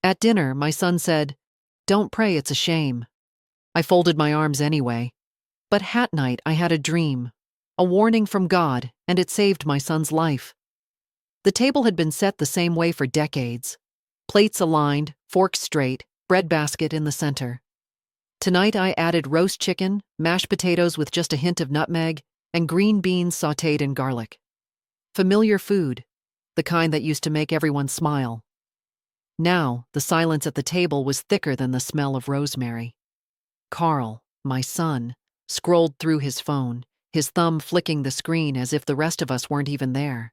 At dinner, my son said, "Don't pray, it's a shame." I folded my arms anyway. But hat night, I had a dream, a warning from God, and it saved my son's life. The table had been set the same way for decades. Plates aligned, forks straight, breadbasket in the center. Tonight I added roast chicken, mashed potatoes with just a hint of nutmeg, and green beans sautéed in garlic. Familiar food, the kind that used to make everyone smile. Now, the silence at the table was thicker than the smell of rosemary. Carl, my son, scrolled through his phone, his thumb flicking the screen as if the rest of us weren't even there.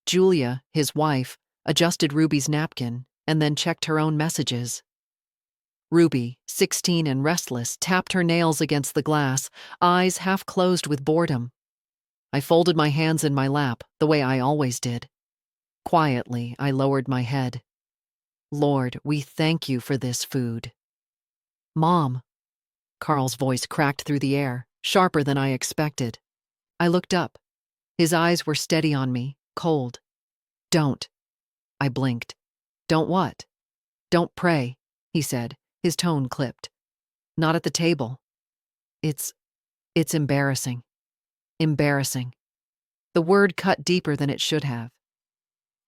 Julia, his wife, adjusted Ruby's napkin and then checked her own messages. Ruby, 16 and restless, tapped her nails against the glass, eyes half closed with boredom. I folded my hands in my lap, the way I always did. Quietly, I lowered my head. Lord, we thank you for this food. Mom. Carl's voice cracked through the air, sharper than I expected. I looked up. His eyes were steady on me, cold. Don't. I blinked. Don't what? Don't pray, he said, his tone clipped. Not at the table. It's embarrassing. Embarrassing. The word cut deeper than it should have.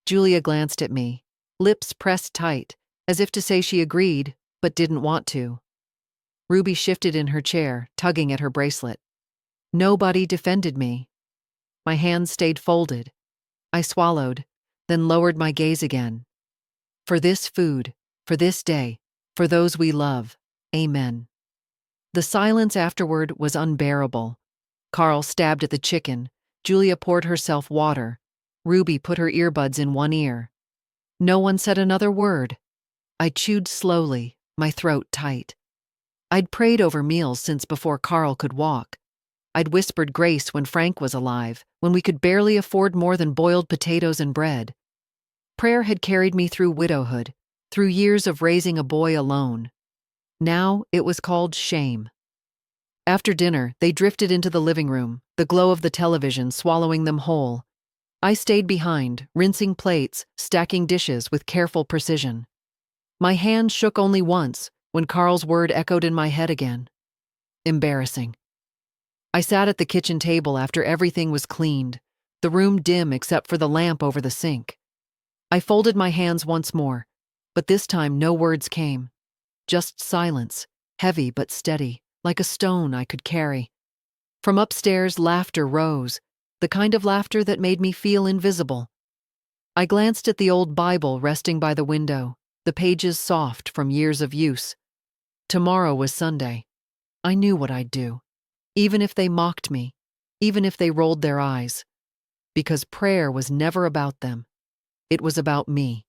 Julia glanced at me, lips pressed tight, as if to say she agreed, but didn't want to. Ruby shifted in her chair, tugging at her bracelet. Nobody defended me. My hands stayed folded. I swallowed, then lowered my gaze again. For this food, for this day, for those we love, amen. The silence afterward was unbearable. Carl stabbed at the chicken. Julia poured herself water. Ruby put her earbuds in one ear. No one said another word. I chewed slowly, my throat tight. I'd prayed over meals since before Carl could walk. I'd whispered grace when Frank was alive, when we could barely afford more than boiled potatoes and bread. Prayer had carried me through widowhood, through years of raising a boy alone. Now it was called shame. After dinner, they drifted into the living room, the glow of the television swallowing them whole. I stayed behind, rinsing plates, stacking dishes with careful precision. My hand shook only once, when Carl's word echoed in my head again. Embarrassing. I sat at the kitchen table after everything was cleaned, the room dim except for the lamp over the sink. I folded my hands once more, but this time no words came. Just silence, heavy but steady, like a stone I could carry. From upstairs, laughter rose, the kind of laughter that made me feel invisible. I glanced at the old Bible resting by the window, the pages soft from years of use. Tomorrow was Sunday. I knew what I'd do, even if they mocked me, even if they rolled their eyes. Because prayer was never about them. It was about me,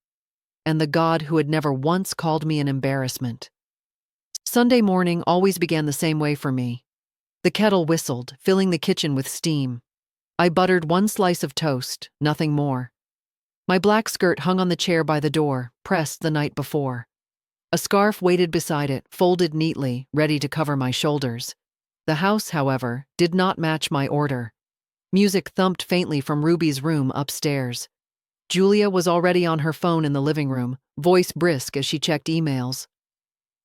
and the God who had never once called me an embarrassment. Sunday morning always began the same way for me. The kettle whistled, filling the kitchen with steam. I buttered one slice of toast, nothing more. My black skirt hung on the chair by the door, pressed the night before. A scarf waited beside it, folded neatly, ready to cover my shoulders. The house, however, did not match my order. Music thumped faintly from Ruby's room upstairs. Julia was already on her phone in the living room, voice brisk as she checked emails.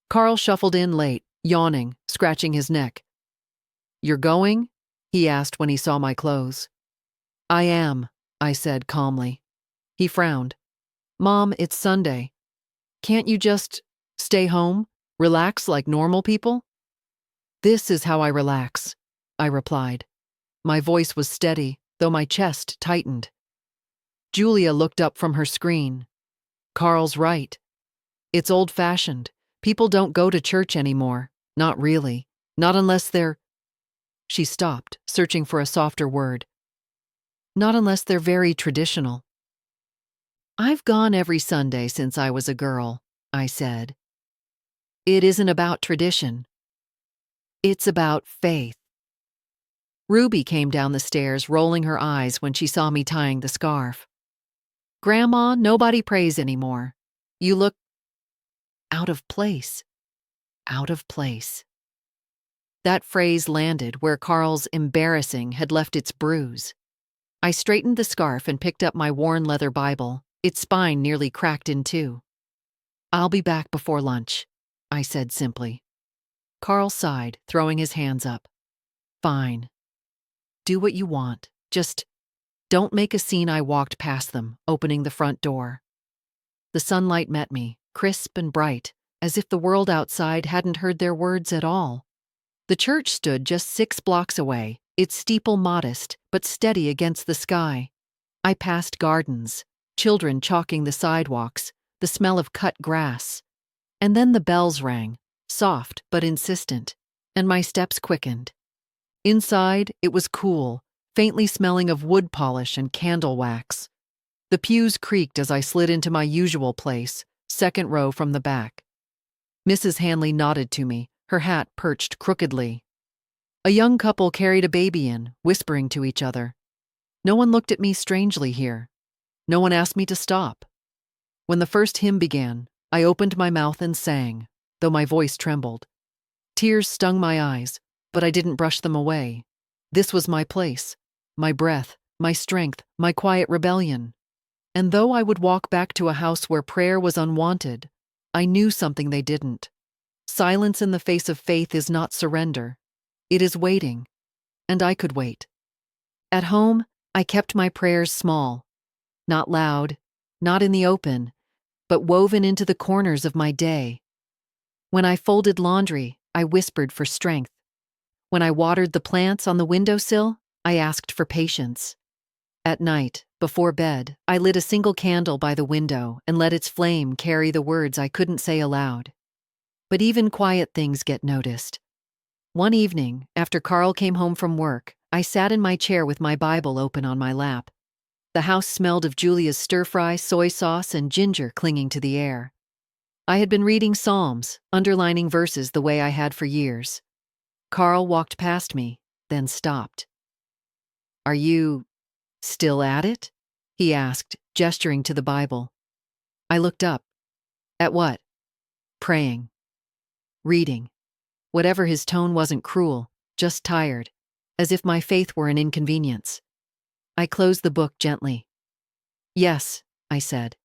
Carl shuffled in late, yawning, scratching his neck. "You're going?" he asked when he saw my clothes. "I am," I said calmly. He frowned. "Mom, it's Sunday. Can't you just stay home? Relax like normal people?" "This is how I relax," I replied. My voice was steady, though my chest tightened. Julia looked up from her screen. "Carl's right. It's old-fashioned. People don't go to church anymore. Not really. Not unless they're—" She stopped, searching for a softer word. "Not unless they're very traditional." "I've gone every Sunday since I was a girl," I said. "It isn't about tradition. It's about faith." Ruby came down the stairs, rolling her eyes when she saw me tying the scarf. "Grandma, nobody prays anymore. You look out of place. Out of place." That phrase landed where Carl's embarrassing had left its bruise. I straightened the scarf and picked up my worn leather Bible, its spine nearly cracked in two. I'll be back before lunch, I said simply. Carl sighed, throwing his hands up. Fine. Do what you want. Just don't make a scene. I walked past them, opening the front door. The sunlight met me, crisp and bright, as if the world outside hadn't heard their words at all. The church stood just 6 blocks away, its steeple modest but steady against the sky. I passed gardens, children chalking the sidewalks, the smell of cut grass. And then the bells rang, soft but insistent, and my steps quickened. Inside, it was cool, faintly smelling of wood polish and candle wax. The pews creaked as I slid into my usual place, second row from the back. Mrs. Hanley nodded to me, her hat perched crookedly. A young couple carried a baby in, whispering to each other. No one looked at me strangely here. No one asked me to stop. When the first hymn began, I opened my mouth and sang, though my voice trembled. Tears stung my eyes, but I didn't brush them away. This was my place, my breath, my strength, my quiet rebellion. And though I would walk back to a house where prayer was unwanted, I knew something they didn't. Silence in the face of faith is not surrender. It is waiting. And I could wait. At home, I kept my prayers small. Not loud, not in the open, but woven into the corners of my day. When I folded laundry, I whispered for strength. When I watered the plants on the windowsill, I asked for patience. At night, before bed, I lit a single candle by the window and let its flame carry the words I couldn't say aloud. But even quiet things get noticed. One evening, after Carl came home from work, I sat in my chair with my Bible open on my lap. The house smelled of Julia's stir-fry, soy sauce, and ginger clinging to the air. I had been reading Psalms, underlining verses the way I had for years. Carl walked past me, then stopped. "Are you still at it?" he asked, gesturing to the Bible. I looked up. At what? Praying. Reading. Whatever his tone wasn't cruel, just tired, as if my faith were an inconvenience. I closed the book gently. "Yes," I said.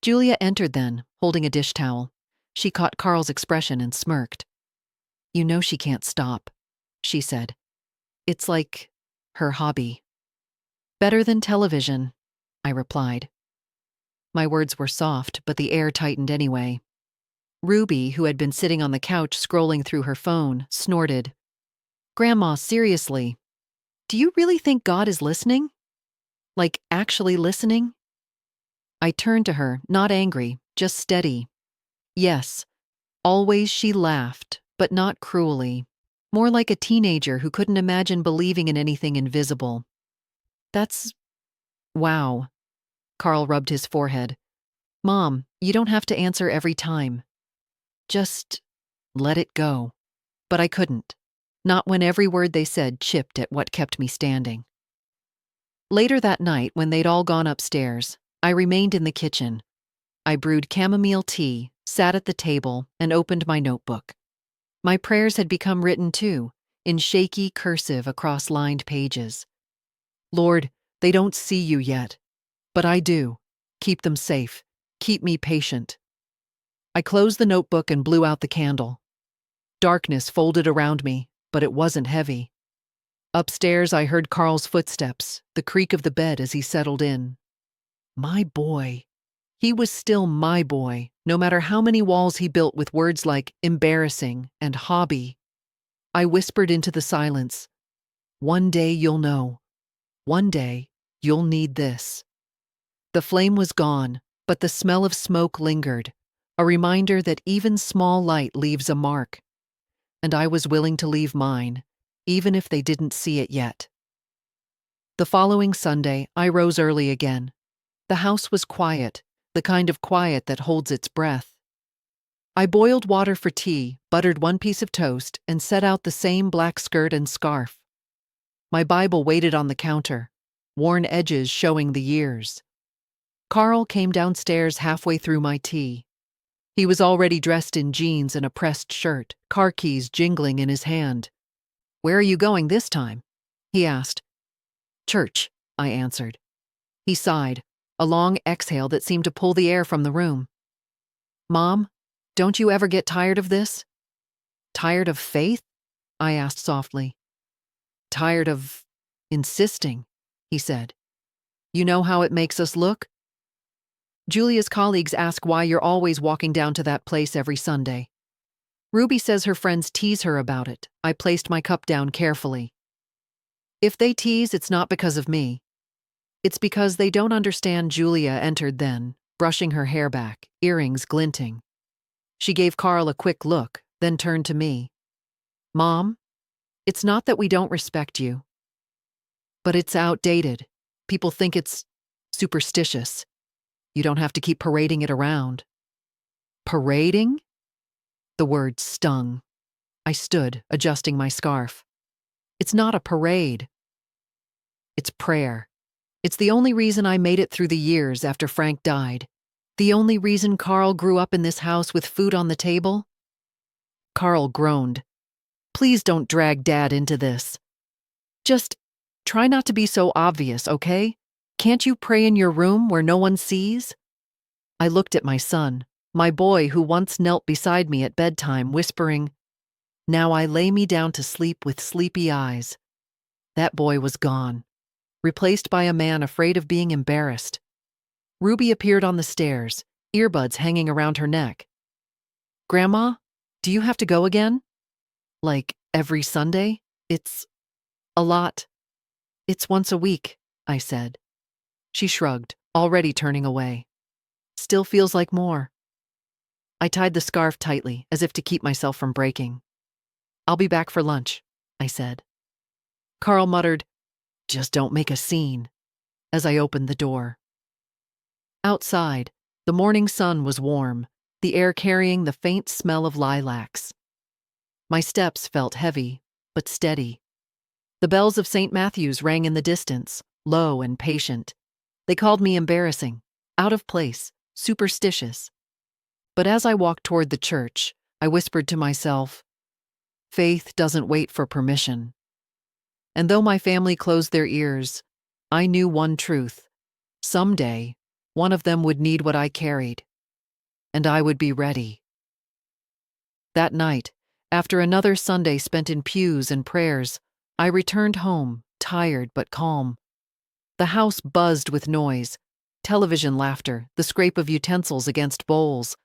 Julia entered then, holding a dish towel. She caught Carl's expression and smirked. "You know she can't stop," she said. "It's like her hobby." "Better than television," I replied. My words were soft, but the air tightened anyway. Ruby, who had been sitting on the couch scrolling through her phone, snorted. "Grandma, seriously, do you really think God is listening? Like, actually listening?" I turned to her, not angry, just steady. "Yes." Always she laughed, but not cruelly. More like a teenager who couldn't imagine believing in anything invisible. "That's... wow." Carl rubbed his forehead. "Mom, you don't have to answer every time. Just let it go." But I couldn't. Not when every word they said chipped at what kept me standing. Later that night, when they'd all gone upstairs, I remained in the kitchen. I brewed chamomile tea, sat at the table, and opened my notebook. My prayers had become written too, in shaky cursive across lined pages. "Lord, they don't see you yet, but I do. Keep them safe. Keep me patient." I closed the notebook and blew out the candle. Darkness folded around me, but it wasn't heavy. Upstairs, I heard Carl's footsteps, the creak of the bed as he settled in. My boy. He was still my boy, no matter how many walls he built with words like embarrassing and hobby. I whispered into the silence, "One day you'll know. One day you'll need this." The flame was gone, but the smell of smoke lingered, a reminder that even small light leaves a mark. And I was willing to leave mine, even if they didn't see it yet. The following Sunday, I rose early again. The house was quiet, the kind of quiet that holds its breath. I boiled water for tea, buttered one piece of toast, and set out the same black skirt and scarf. My Bible waited on the counter, worn edges showing the years. Carl came downstairs halfway through my tea. He was already dressed in jeans and a pressed shirt, car keys jingling in his hand. "Where are you going this time?" he asked. "Church," I answered. He sighed, a long exhale that seemed to pull the air from the room. Mom, don't you ever get tired of this? Tired of faith? I asked softly. Tired of insisting, he said. You know how it makes us look? Julia's colleagues ask why you're always walking down to that place every Sunday. Ruby says her friends tease her about it. I placed my cup down carefully. If they tease, it's not because of me. It's because they don't understand. Julia entered then, brushing her hair back, earrings glinting. She gave Carl a quick look, then turned to me. Mom, it's not that we don't respect you. But it's outdated. People think it's superstitious. You don't have to keep parading it around. Parading? The word stung. I stood, adjusting my scarf. It's not a parade. It's prayer. It's the only reason I made it through the years after Frank died. The only reason Carl grew up in this house with food on the table. Carl groaned. Please don't drag Dad into this. Just try not to be so obvious, okay? Can't you pray in your room where no one sees? I looked at my son, my boy who once knelt beside me at bedtime, whispering, Now I lay me down to sleep with sleepy eyes. That boy was gone, replaced by a man afraid of being embarrassed. Ruby appeared on the stairs, earbuds hanging around her neck. Grandma, do you have to go again? Like every Sunday? It's a lot. It's once a week, I said. She shrugged, already turning away. Still feels like more. I tied the scarf tightly, as if to keep myself from breaking. I'll be back for lunch, I said. Carl muttered, Just don't make a scene, as I opened the door. Outside, the morning sun was warm, the air carrying the faint smell of lilacs. My steps felt heavy, but steady. The bells of St. Matthew's rang in the distance, low and patient. They called me embarrassing, out of place, superstitious. But as I walked toward the church, I whispered to myself, Faith doesn't wait for permission. And though my family closed their ears, I knew one truth. Someday, one of them would need what I carried, and I would be ready. That night, after another Sunday spent in pews and prayers, I returned home, tired but calm. The house buzzed with noise, television laughter, the scrape of utensils against bowls,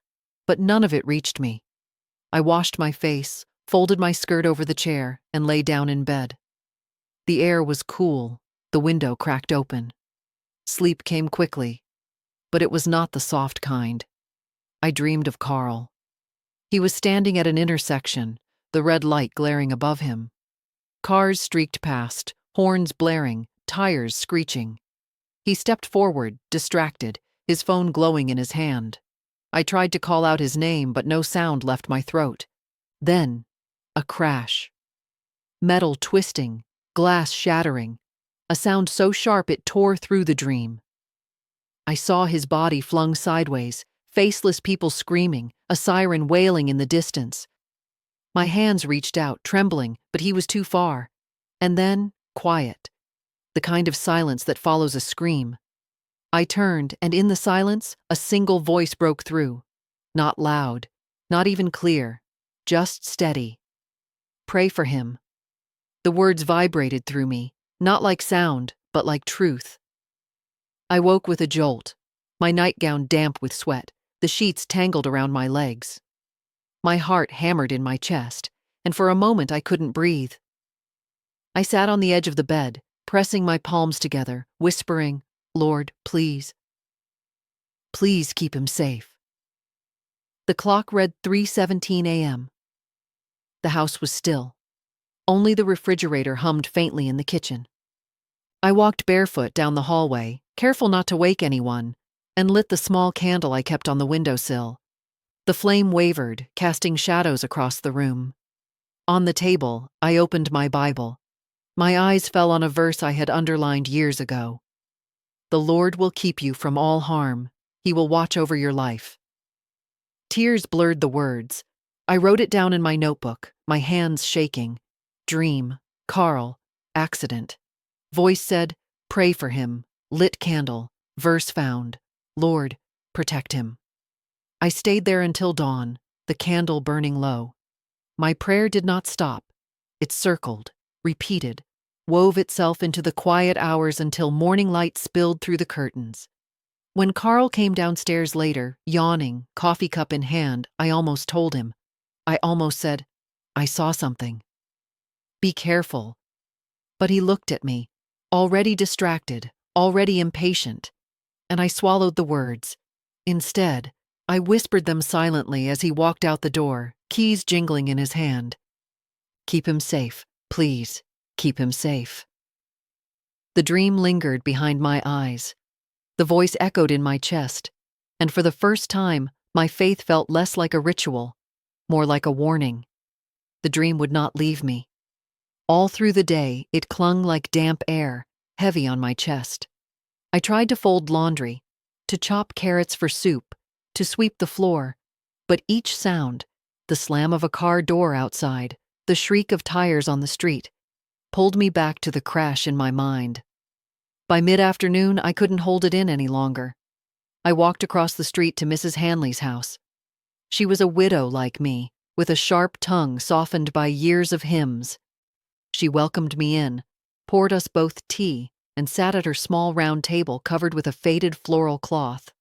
but none of it reached me. I washed my face, folded my skirt over the chair, and lay down in bed. The air was cool, the window cracked open. Sleep came quickly, but it was not the soft kind. I dreamed of Carl. He was standing at an intersection, the red light glaring above him. Cars streaked past, horns blaring, tires screeching. He stepped forward, distracted, his phone glowing in his hand. I tried to call out his name, but no sound left my throat. Then, a crash. Metal twisting, glass shattering, a sound so sharp it tore through the dream. I saw his body flung sideways, faceless people screaming, a siren wailing in the distance. My hands reached out, trembling, but he was too far. And then, quiet. The kind of silence that follows a scream. I turned, and in the silence, a single voice broke through. Not loud, not even clear, just steady. Pray for him. The words vibrated through me, not like sound, but like truth. I woke with a jolt, my nightgown damp with sweat, the sheets tangled around my legs. My heart hammered in my chest, and for a moment I couldn't breathe. I sat on the edge of the bed, pressing my palms together, whispering, Lord, please. Please keep him safe. The clock read 3:17 a.m. The house was still. Only the refrigerator hummed faintly in the kitchen. I walked barefoot down the hallway, careful not to wake anyone, and lit the small candle I kept on the windowsill. The flame wavered, casting shadows across the room. On the table, I opened my Bible. My eyes fell on a verse I had underlined years ago. The Lord will keep you from all harm. He will watch over your life. Tears blurred the words. I wrote it down in my notebook, my hands shaking. Dream, Carl, accident. Voice said, pray for him. Lit candle, verse found. Lord, protect him. I stayed there until dawn, the candle burning low. My prayer did not stop. It circled, repeated, wove itself into the quiet hours until morning light spilled through the curtains. When Carl came downstairs later, yawning, coffee cup in hand, I almost told him. I almost said, "I saw something. Be careful." But he looked at me, already distracted, already impatient, and I swallowed the words. Instead, I whispered them silently as he walked out the door, keys jingling in his hand. "Keep him safe, please. Keep him safe." The dream lingered behind my eyes. The voice echoed in my chest, and for the first time, my faith felt less like a ritual, more like a warning. The dream would not leave me. All through the day, it clung like damp air, heavy on my chest. I tried to fold laundry, to chop carrots for soup, to sweep the floor, but each sound, the slam of a car door outside, the shriek of tires on the street, pulled me back to the crash in my mind. By mid-afternoon, I couldn't hold it in any longer. I walked across the street to Mrs. Hanley's house. She was a widow like me, with a sharp tongue softened by years of hymns. She welcomed me in, poured us both tea, and sat at her small round table covered with a faded floral cloth.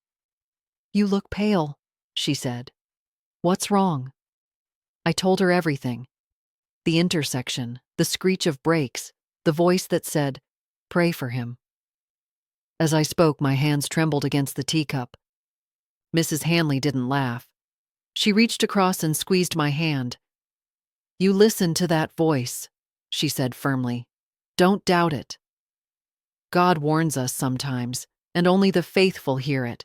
"You look pale," she said. "What's wrong?" I told her everything. The intersection, the screech of brakes, the voice that said, "Pray for him." As I spoke, my hands trembled against the teacup. Mrs. Hanley didn't laugh. She reached across and squeezed my hand. "You listen to that voice," she said firmly. "Don't doubt it. God warns us sometimes, and only the faithful hear it."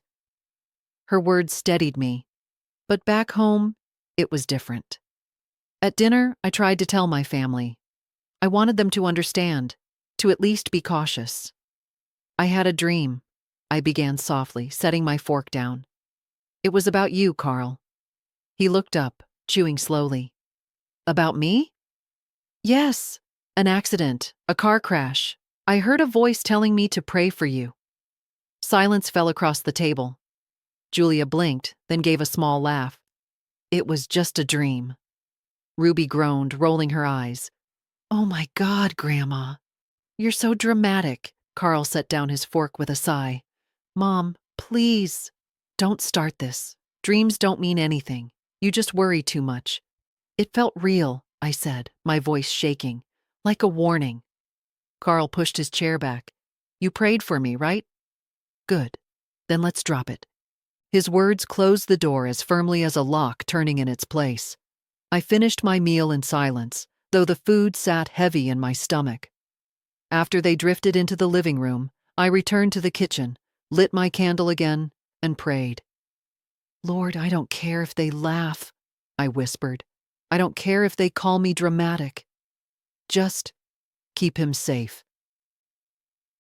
Her words steadied me, but back home, it was different. At dinner, I tried to tell my family. I wanted them to understand, to at least be cautious. "I had a dream," I began softly, setting my fork down. "It was about you, Carl." He looked up, chewing slowly. "About me?" "Yes. An accident, a car crash. I heard a voice telling me to pray for you." Silence fell across the table. Julia blinked, then gave a small laugh. "It was just a dream." Ruby groaned, rolling her eyes. "Oh my God, Grandma. You're so dramatic." Carl set down his fork with a sigh. "Mom, please, don't start this. Dreams don't mean anything. You just worry too much." "It felt real," I said, my voice shaking, like a warning. Carl pushed his chair back. "You prayed for me, right? Good. Then let's drop it." His words closed the door as firmly as a lock turning in its place. I finished my meal in silence, though the food sat heavy in my stomach. After they drifted into the living room, I returned to the kitchen, lit my candle again, and prayed. "Lord, I don't care if they laugh," I whispered. "I don't care if they call me dramatic. Just keep him safe."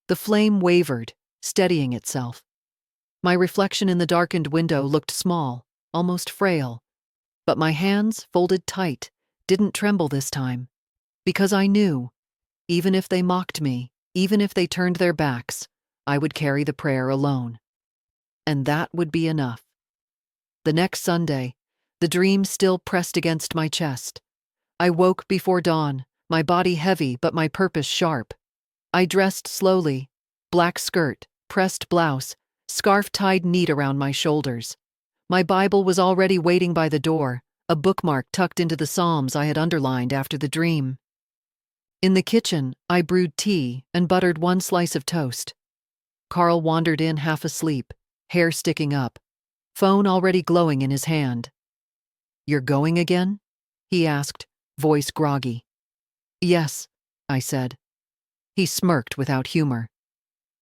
The flame wavered, steadying itself. My reflection in the darkened window looked small, almost frail, but my hands, folded tight, didn't tremble this time, because I knew, even if they mocked me, even if they turned their backs, I would carry the prayer alone. And that would be enough. The next Sunday, the dream still pressed against my chest. I woke before dawn, my body heavy but my purpose sharp. I dressed slowly, black skirt, pressed blouse, scarf tied neat around my shoulders. My Bible was already waiting by the door, a bookmark tucked into the Psalms I had underlined after the dream. In the kitchen, I brewed tea and buttered one slice of toast. Carl wandered in half asleep, hair sticking up, phone already glowing in his hand. "You're going again?" he asked, voice groggy. "Yes," I said. He smirked without humor.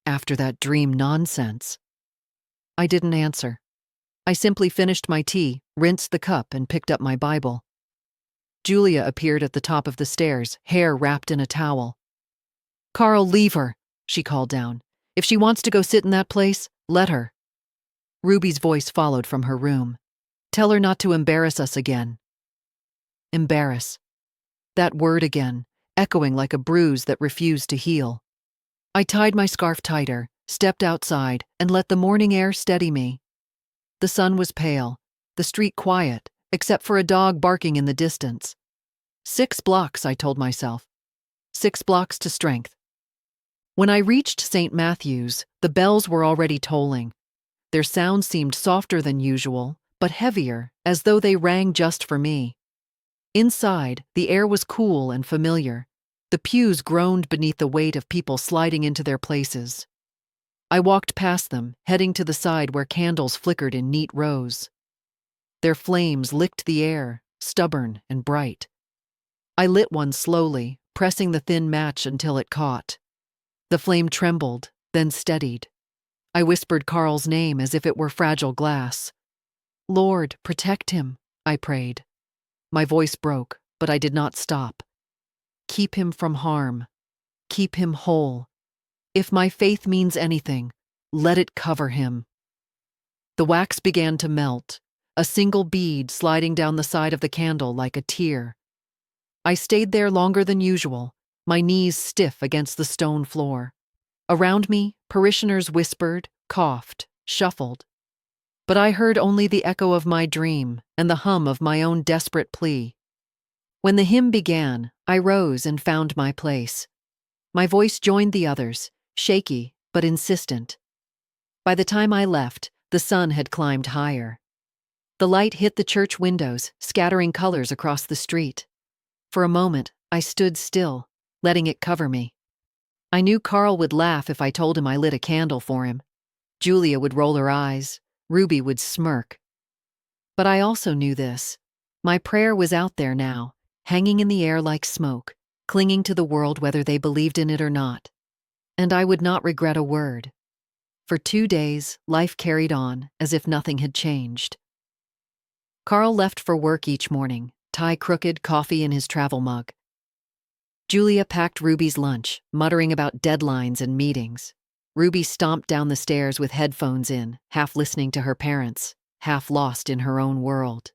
"After that dream nonsense." I didn't answer. I simply finished my tea, rinsed the cup, and picked up my Bible. Julia appeared at the top of the stairs, hair wrapped in a towel. "Carl, leave her," she called down. "If she wants to go sit in that place, let her." Ruby's voice followed from her room. "Tell her not to embarrass us again." Embarrass. That word again, echoing like a bruise that refused to heal. I tied my scarf tighter, stepped outside, and let the morning air steady me. The sun was pale, the street quiet, except for a dog barking in the distance. 6 blocks, I told myself. 6 blocks to strength. When I reached St. Matthew's, the bells were already tolling. Their sound seemed softer than usual, but heavier, as though they rang just for me. Inside, the air was cool and familiar. The pews groaned beneath the weight of people sliding into their places. I walked past them, heading to the side where candles flickered in neat rows. Their flames licked the air, stubborn and bright. I lit one slowly, pressing the thin match until it caught. The flame trembled, then steadied. I whispered Carl's name as if it were fragile glass. "Lord, protect him," I prayed. My voice broke, but I did not stop. Keep him from harm. Keep him whole. If my faith means anything, let it cover him. The wax began to melt, a single bead sliding down the side of the candle like a tear. I stayed there longer than usual, my knees stiff against the stone floor. Around me, parishioners whispered, coughed, shuffled. But I heard only the echo of my dream and the hum of my own desperate plea. When the hymn began, I rose and found my place. My voice joined the others, shaky but insistent. By the time I left, the sun had climbed higher. The light hit the church windows, scattering colors across the street. For a moment, I stood still, letting it cover me. I knew Carl would laugh if I told him I lit a candle for him. Julia would roll her eyes. Ruby would smirk. But I also knew this. My prayer was out there now, hanging in the air like smoke, clinging to the world whether they believed in it or not. And I would not regret a word. For 2 days, life carried on as if nothing had changed. Carl left for work each morning, tie crooked, coffee in his travel mug. Julia packed Ruby's lunch, muttering about deadlines and meetings. Ruby stomped down the stairs with headphones in, half listening to her parents, half lost in her own world.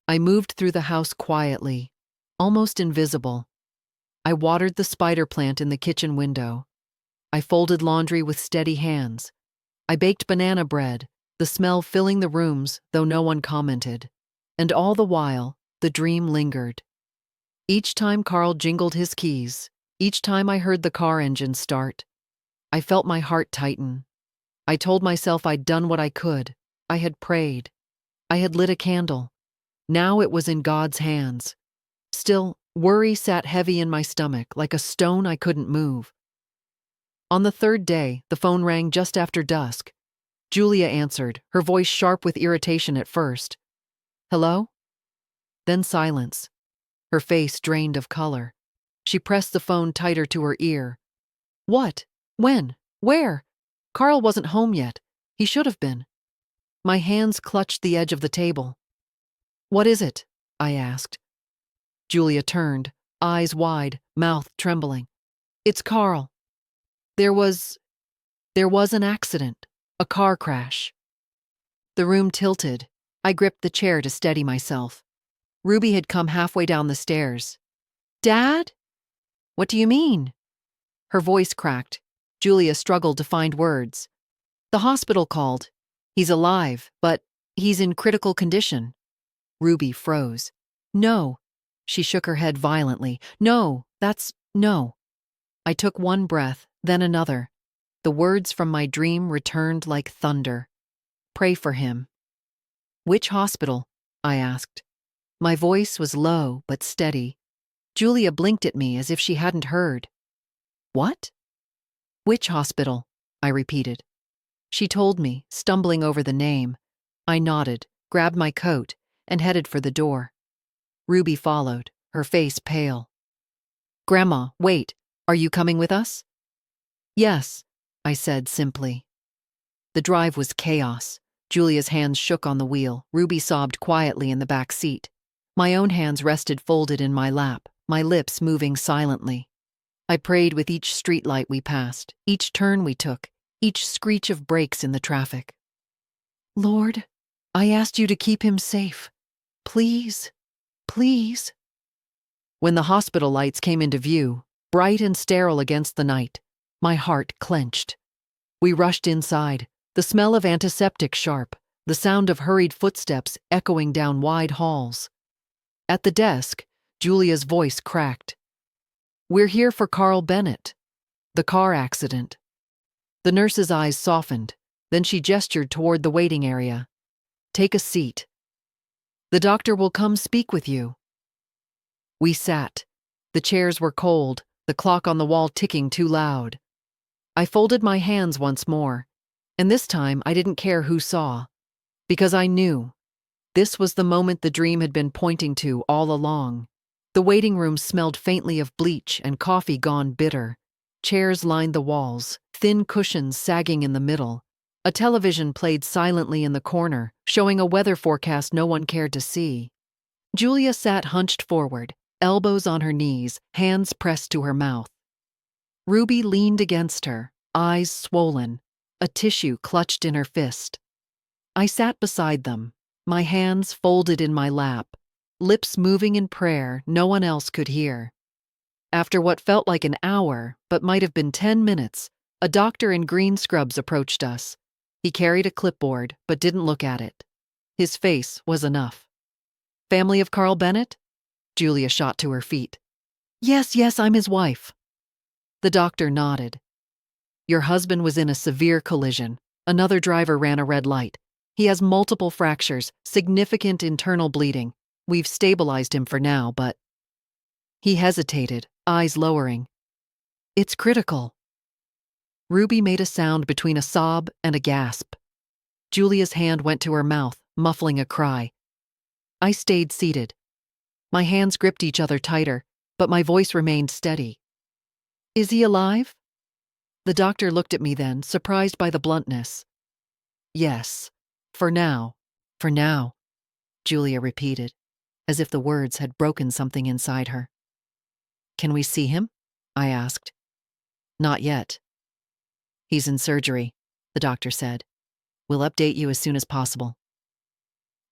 I moved through the house quietly, almost invisible. I watered the spider plant in the kitchen window. I folded laundry with steady hands. I baked banana bread, the smell filling the rooms, though no one commented. And all the while, the dream lingered. Each time Carl jingled his keys, each time I heard the car engine start, I felt my heart tighten. I told myself I'd done what I could. I had prayed. I had lit a candle. Now it was in God's hands. Still, worry sat heavy in my stomach, like a stone I couldn't move. On the 3rd day, the phone rang just after dusk. Julia answered, her voice sharp with irritation at first. "Hello?" Then silence. Her face drained of color. She pressed the phone tighter to her ear. "What? When? Where? Carl wasn't home yet. He should have been." My hands clutched the edge of the table. "What is it?" I asked. Julia turned, eyes wide, mouth trembling. "It's Carl. There was an accident, a car crash." The room tilted. I gripped the chair to steady myself. Ruby had come halfway down the stairs. "Dad? What do you mean?" Her voice cracked. Julia struggled to find words. "The hospital called. He's alive, but he's in critical condition." Ruby froze. "No." She shook her head violently. "No, no." I took one breath, then another. The words from my dream returned like thunder. "Pray for him." "Which hospital?" I asked. My voice was low but steady. Julia blinked at me as if she hadn't heard. "What?" "Which hospital?" I repeated. She told me, stumbling over the name. I nodded, grabbed my coat, and headed for the door. Ruby followed, her face pale. "Grandma, wait. Are you coming with us?" "Yes," I said simply. The drive was chaos. Julia's hands shook on the wheel. Ruby sobbed quietly in the back seat. My own hands rested folded in my lap, my lips moving silently. I prayed with each streetlight we passed, each turn we took, each screech of brakes in the traffic. "Lord, I asked you to keep him safe. Please, please." When the hospital lights came into view, bright and sterile against the night, my heart clenched. We rushed inside, the smell of antiseptic sharp, the sound of hurried footsteps echoing down wide halls. At the desk, Julia's voice cracked. "We're here for Carl Bennett. The car accident." The nurse's eyes softened, then she gestured toward the waiting area. "Take a seat. The doctor will come speak with you." We sat. The chairs were cold, the clock on the wall ticking too loud. I folded my hands once more, and this time I didn't care who saw, because I knew. This was the moment the dream had been pointing to all along. The waiting room smelled faintly of bleach and coffee gone bitter. Chairs lined the walls, thin cushions sagging in the middle. A television played silently in the corner, showing a weather forecast no one cared to see. Julia sat hunched forward, elbows on her knees, hands pressed to her mouth. Ruby leaned against her, eyes swollen, a tissue clutched in her fist. I sat beside them, my hands folded in my lap, lips moving in prayer no one else could hear. After what felt like an hour, but might have been 10 minutes, a doctor in green scrubs approached us. He carried a clipboard, but didn't look at it. His face was enough. "Family of Carl Bennett?" Julia shot to her feet. Yes, I'm his wife." The doctor nodded. "Your husband was in a severe collision. Another driver ran a red light. He has multiple fractures, significant internal bleeding. We've stabilized him for now, but—" He hesitated, eyes lowering. "It's critical." Ruby made a sound between a sob and a gasp. Julia's hand went to her mouth, muffling a cry. I stayed seated. My hands gripped each other tighter, but my voice remained steady. "Is he alive?" The doctor looked at me then, surprised by the bluntness. "Yes, for now, Julia repeated, as if the words had broken something inside her. "Can we see him?" I asked. "Not yet. He's in surgery," the doctor said. "We'll update you as soon as possible."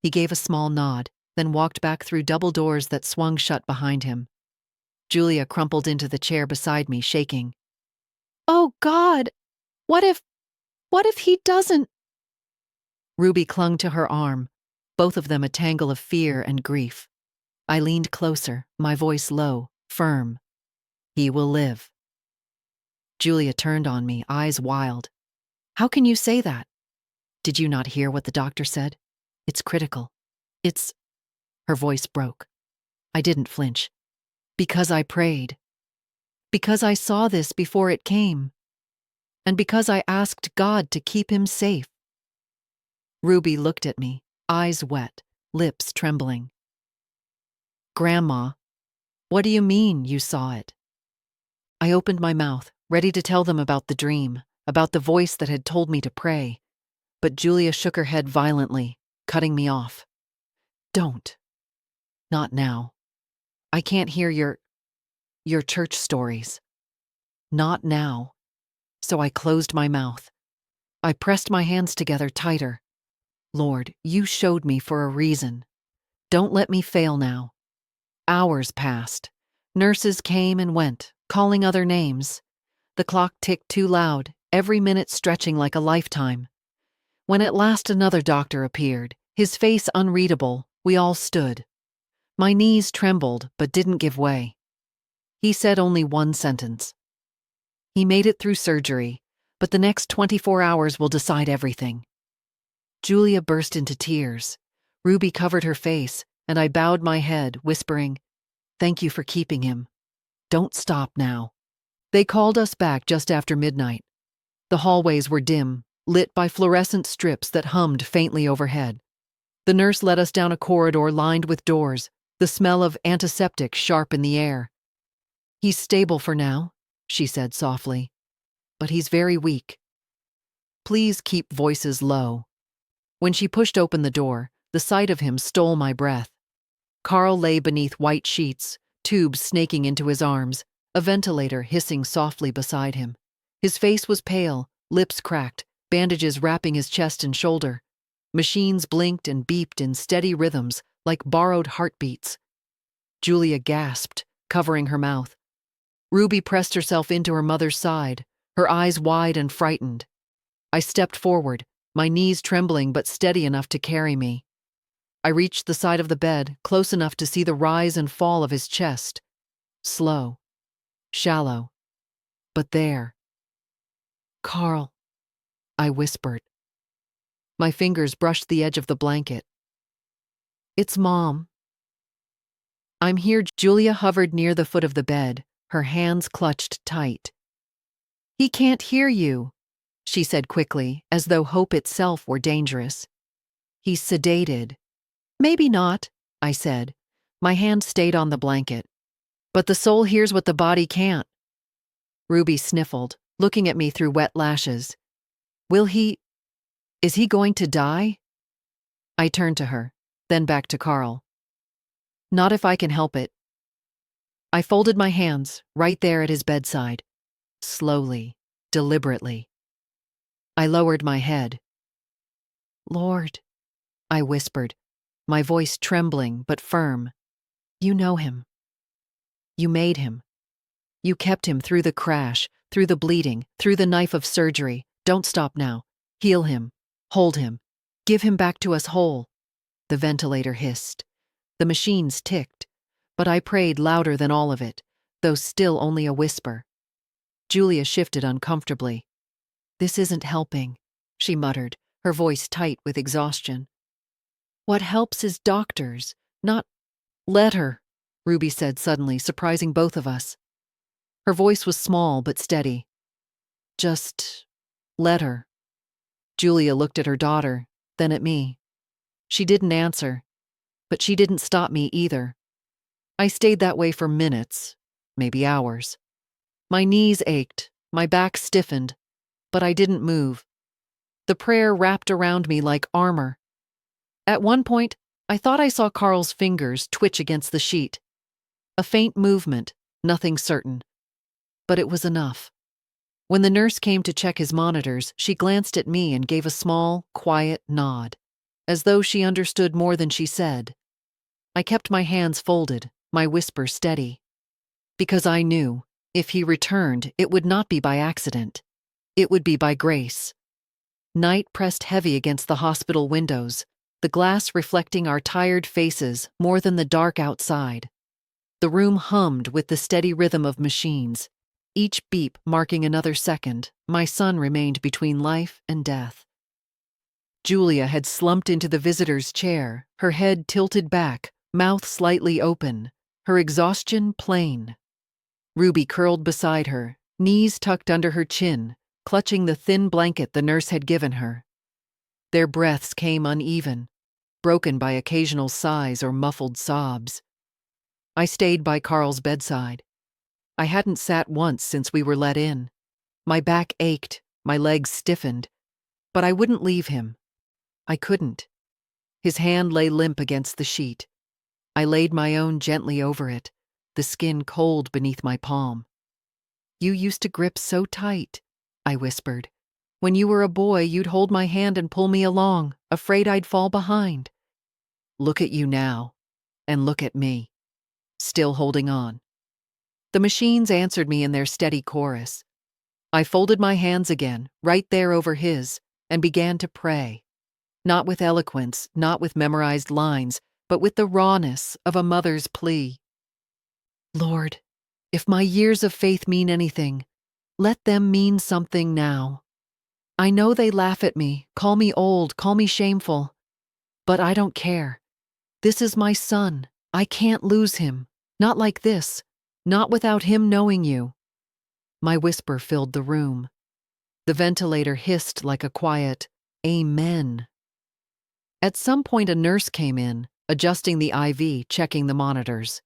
He gave a small nod, then walked back through double doors that swung shut behind him. Julia crumpled into the chair beside me, shaking. "Oh, God! What if he doesn't—" Ruby clung to her arm, both of them a tangle of fear and grief. I leaned closer, my voice low, firm. "He will live." Julia turned on me, eyes wild. "How can you say that? Did you not hear what the doctor said? It's critical. It's—" Her voice broke. I didn't flinch. "Because I prayed. Because I saw this before it came. And because I asked God to keep him safe." Ruby looked at me, eyes wet, lips trembling. "Grandma, what do you mean you saw it?" I opened my mouth, ready to tell them about the dream, about the voice that had told me to pray. But Julia shook her head violently, cutting me off. "Don't. Not now. I can't hear your church stories. Not now." So I closed my mouth. I pressed my hands together tighter. "Lord, you showed me for a reason. Don't let me fail now." Hours passed. Nurses came and went, calling other names. The clock ticked too loud, every minute stretching like a lifetime. When at last another doctor appeared, his face unreadable, we all stood. My knees trembled, but didn't give way. He said only one sentence. "He made it through surgery, but the next 24 hours will decide everything." Julia burst into tears. Ruby covered her face, and I bowed my head, whispering, "Thank you for keeping him. Don't stop now." They called us back just after midnight. The hallways were dim, lit by fluorescent strips that hummed faintly overhead. The nurse led us down a corridor lined with doors, the smell of antiseptic sharp in the air. "He's stable for now," she said softly, "but he's very weak. Please keep voices low." When she pushed open the door, the sight of him stole my breath. Carl lay beneath white sheets, tubes snaking into his arms, a ventilator hissing softly beside him. His face was pale, lips cracked, bandages wrapping his chest and shoulder. Machines blinked and beeped in steady rhythms, like borrowed heartbeats. Julia gasped, covering her mouth. Ruby pressed herself into her mother's side, her eyes wide and frightened. I stepped forward, my knees trembling but steady enough to carry me. I reached the side of the bed, close enough to see the rise and fall of his chest. Slow, shallow, but there. "Carl," I whispered. My fingers brushed the edge of the blanket. "It's Mom." "I'm here." Julia hovered near the foot of the bed, her hands clutched tight. "He can't hear you," she said quickly, as though hope itself were dangerous. "He's sedated." "Maybe not," I said. My hand stayed on the blanket. "But the soul hears what the body can't." Ruby sniffled, looking at me through wet lashes. Is he going to die?" I turned to her, then back to Carl. "Not if I can help it." I folded my hands, right there at his bedside. Slowly, deliberately. I lowered my head. "Lord," I whispered, my voice trembling but firm. "You know him. You made him. You kept him through the crash, through the bleeding, through the knife of surgery. Don't stop now. Heal him. Hold him. Give him back to us whole." The ventilator hissed. The machines ticked. But I prayed louder than all of it, though still only a whisper. Julia shifted uncomfortably. "This isn't helping," she muttered, her voice tight with exhaustion. "What helps is doctors, not—" "Let her," Ruby said suddenly, surprising both of us. Her voice was small but steady. "Just let her." Julia looked at her daughter, then at me. She didn't answer, but she didn't stop me either. I stayed that way for minutes, maybe hours. My knees ached, my back stiffened, but I didn't move. The prayer wrapped around me like armor. At one point, I thought I saw Carl's fingers twitch against the sheet. A faint movement, nothing certain. But it was enough. When the nurse came to check his monitors, she glanced at me and gave a small, quiet nod, as though she understood more than she said. I kept my hands folded, my whisper steady. Because I knew, if he returned, it would not be by accident. It would be by grace. Night pressed heavy against the hospital windows, the glass reflecting our tired faces more than the dark outside. The room hummed with the steady rhythm of machines. Each beep marking another second, my son remained between life and death. Julia had slumped into the visitor's chair, her head tilted back, mouth slightly open, her exhaustion plain. Ruby curled beside her, knees tucked under her chin, clutching the thin blanket the nurse had given her. Their breaths came uneven, broken by occasional sighs or muffled sobs. I stayed by Carl's bedside. I hadn't sat once since we were let in. My back ached, my legs stiffened, but I wouldn't leave him. I couldn't. His hand lay limp against the sheet. I laid my own gently over it, the skin cold beneath my palm. "You used to grip so tight," I whispered. "When you were a boy, you'd hold my hand and pull me along, afraid I'd fall behind. Look at you now, and look at me, still holding on." The machines answered me in their steady chorus. I folded my hands again, right there over his, and began to pray. Not with eloquence, not with memorized lines, but with the rawness of a mother's plea. "Lord, if my years of faith mean anything, let them mean something now. I know they laugh at me, call me old, call me shameful. But I don't care. This is my son. I can't lose him. Not like this. Not without him knowing you." My whisper filled the room. The ventilator hissed like a quiet, "Amen." At some point a nurse came in, adjusting the IV, checking the monitors.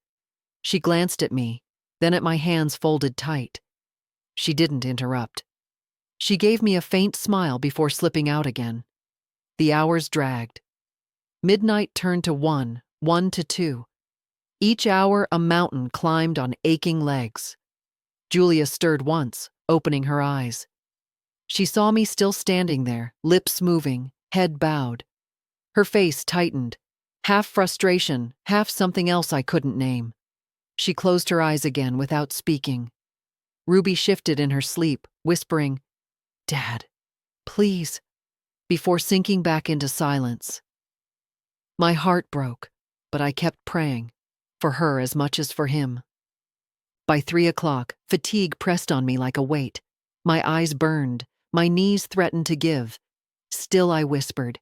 She glanced at me, then at my hands folded tight. She didn't interrupt. She gave me a faint smile before slipping out again. The hours dragged. Midnight turned to 1, 1 to 2. Each hour a mountain climbed on aching legs. Julia stirred once, opening her eyes. She saw me still standing there, lips moving, head bowed. Her face tightened, half frustration, half something else I couldn't name. She closed her eyes again without speaking. Ruby shifted in her sleep, whispering, "Dad, please," before sinking back into silence. My heart broke, but I kept praying, for her as much as for him. By 3 o'clock, fatigue pressed on me like a weight. My eyes burned, my knees threatened to give. Still I whispered.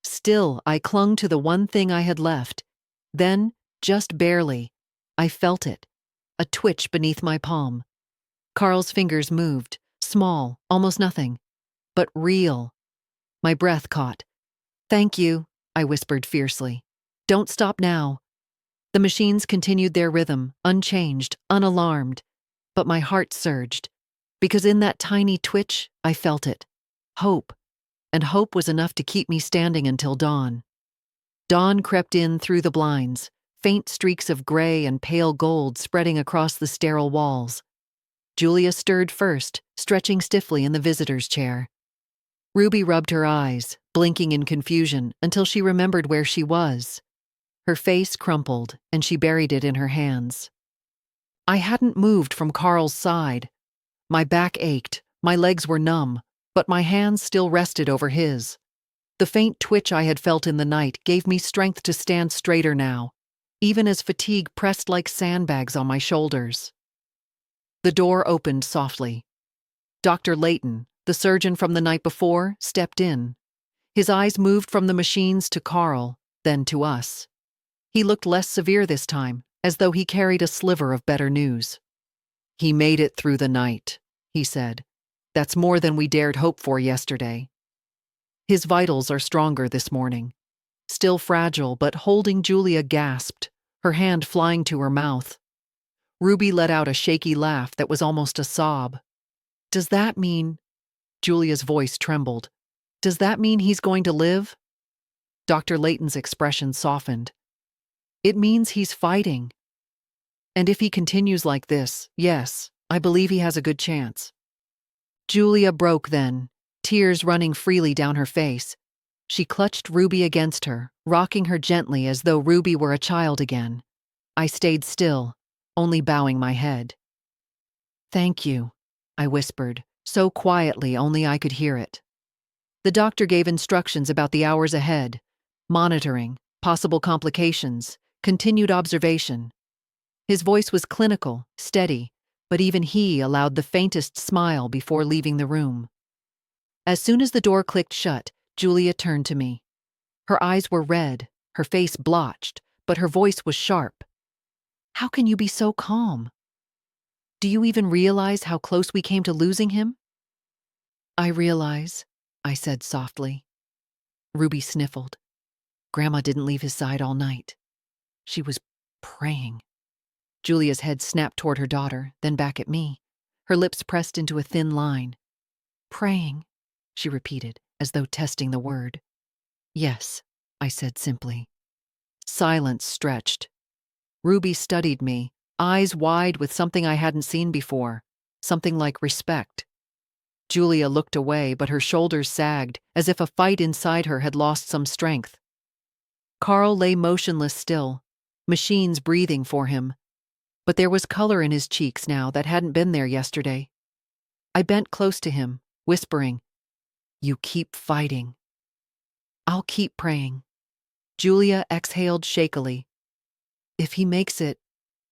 Still I clung to the one thing I had left. Then, just barely, I felt it, a twitch beneath my palm. Carl's fingers moved, small, almost nothing, but real. My breath caught. "Thank you," I whispered fiercely. "Don't stop now." The machines continued their rhythm, unchanged, unalarmed, but my heart surged, because in that tiny twitch, I felt it. Hope. And hope was enough to keep me standing until dawn. Dawn crept in through the blinds, faint streaks of gray and pale gold spreading across the sterile walls. Julia stirred first, stretching stiffly in the visitor's chair. Ruby rubbed her eyes, blinking in confusion, until she remembered where she was. Her face crumpled, and she buried it in her hands. I hadn't moved from Carl's side. My back ached, my legs were numb, but my hands still rested over his. The faint twitch I had felt in the night gave me strength to stand straighter now, even as fatigue pressed like sandbags on my shoulders. The door opened softly. Dr. Layton, the surgeon from the night before, stepped in. His eyes moved from the machines to Carl, then to us. He looked less severe this time, as though he carried a sliver of better news. "He made it through the night," he said. "That's more than we dared hope for yesterday. His vitals are stronger this morning." Still fragile, but holding Julia gasped, her hand flying to her mouth. Ruby let out a shaky laugh that was almost a sob. "Does that mean—" Julia's voice trembled. "Does that mean he's going to live?" Dr. Layton's expression softened. "It means he's fighting. And if he continues like this, yes, I believe he has a good chance." Julia broke then, tears running freely down her face. She clutched Ruby against her, rocking her gently as though Ruby were a child again. I stayed still, only bowing my head. "Thank you," I whispered, so quietly only I could hear it. The doctor gave instructions about the hours ahead: monitoring, possible complications, continued observation. His voice was clinical, steady, but even he allowed the faintest smile before leaving the room. As soon as the door clicked shut, Julia turned to me. Her eyes were red, her face blotched, but her voice was sharp. "How can you be so calm? Do you even realize how close we came to losing him?" "I realize," I said softly. Ruby sniffled. Grandma didn't leave his side all night. She was praying. Julia's head snapped toward her daughter, then back at me. Her lips pressed into a thin line. "Praying," she repeated, as though testing the word. "Yes," I said simply. Silence stretched. Ruby studied me, eyes wide with something I hadn't seen before, something like respect. Julia looked away, but her shoulders sagged, as if a fight inside her had lost some strength. Carl lay motionless still, machines breathing for him. But there was color in his cheeks now that hadn't been there yesterday. I bent close to him, whispering, "You keep fighting." "I'll keep praying." Julia exhaled shakily. "If he makes it,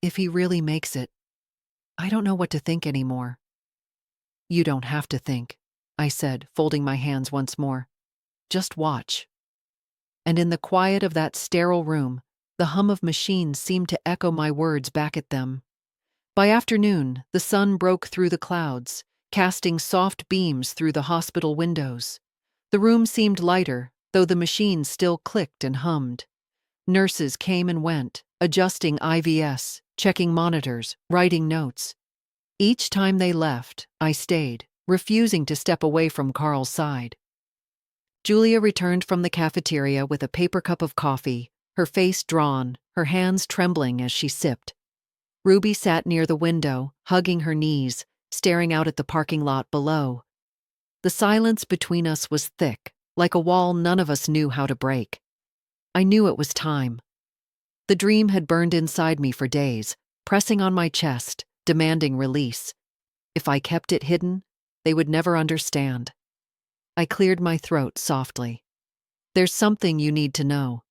if he really makes it, I don't know what to think anymore." "You don't have to think," I said, folding my hands once more. "Just watch." And in the quiet of that sterile room, the hum of machines seemed to echo my words back at them. By afternoon, the sun broke through the clouds, casting soft beams through the hospital windows. The room seemed lighter, though the machines still clicked and hummed. Nurses came and went, adjusting IVS, checking monitors, writing notes. Each time they left, I stayed, refusing to step away from Carl's side. Julia returned from the cafeteria with a paper cup of coffee, her face drawn, her hands trembling as she sipped. Ruby sat near the window, hugging her knees, staring out at the parking lot below. The silence between us was thick, like a wall none of us knew how to break. I knew it was time. The dream had burned inside me for days, pressing on my chest, demanding release. If I kept it hidden, they would never understand. I cleared my throat softly. There's something you need to know.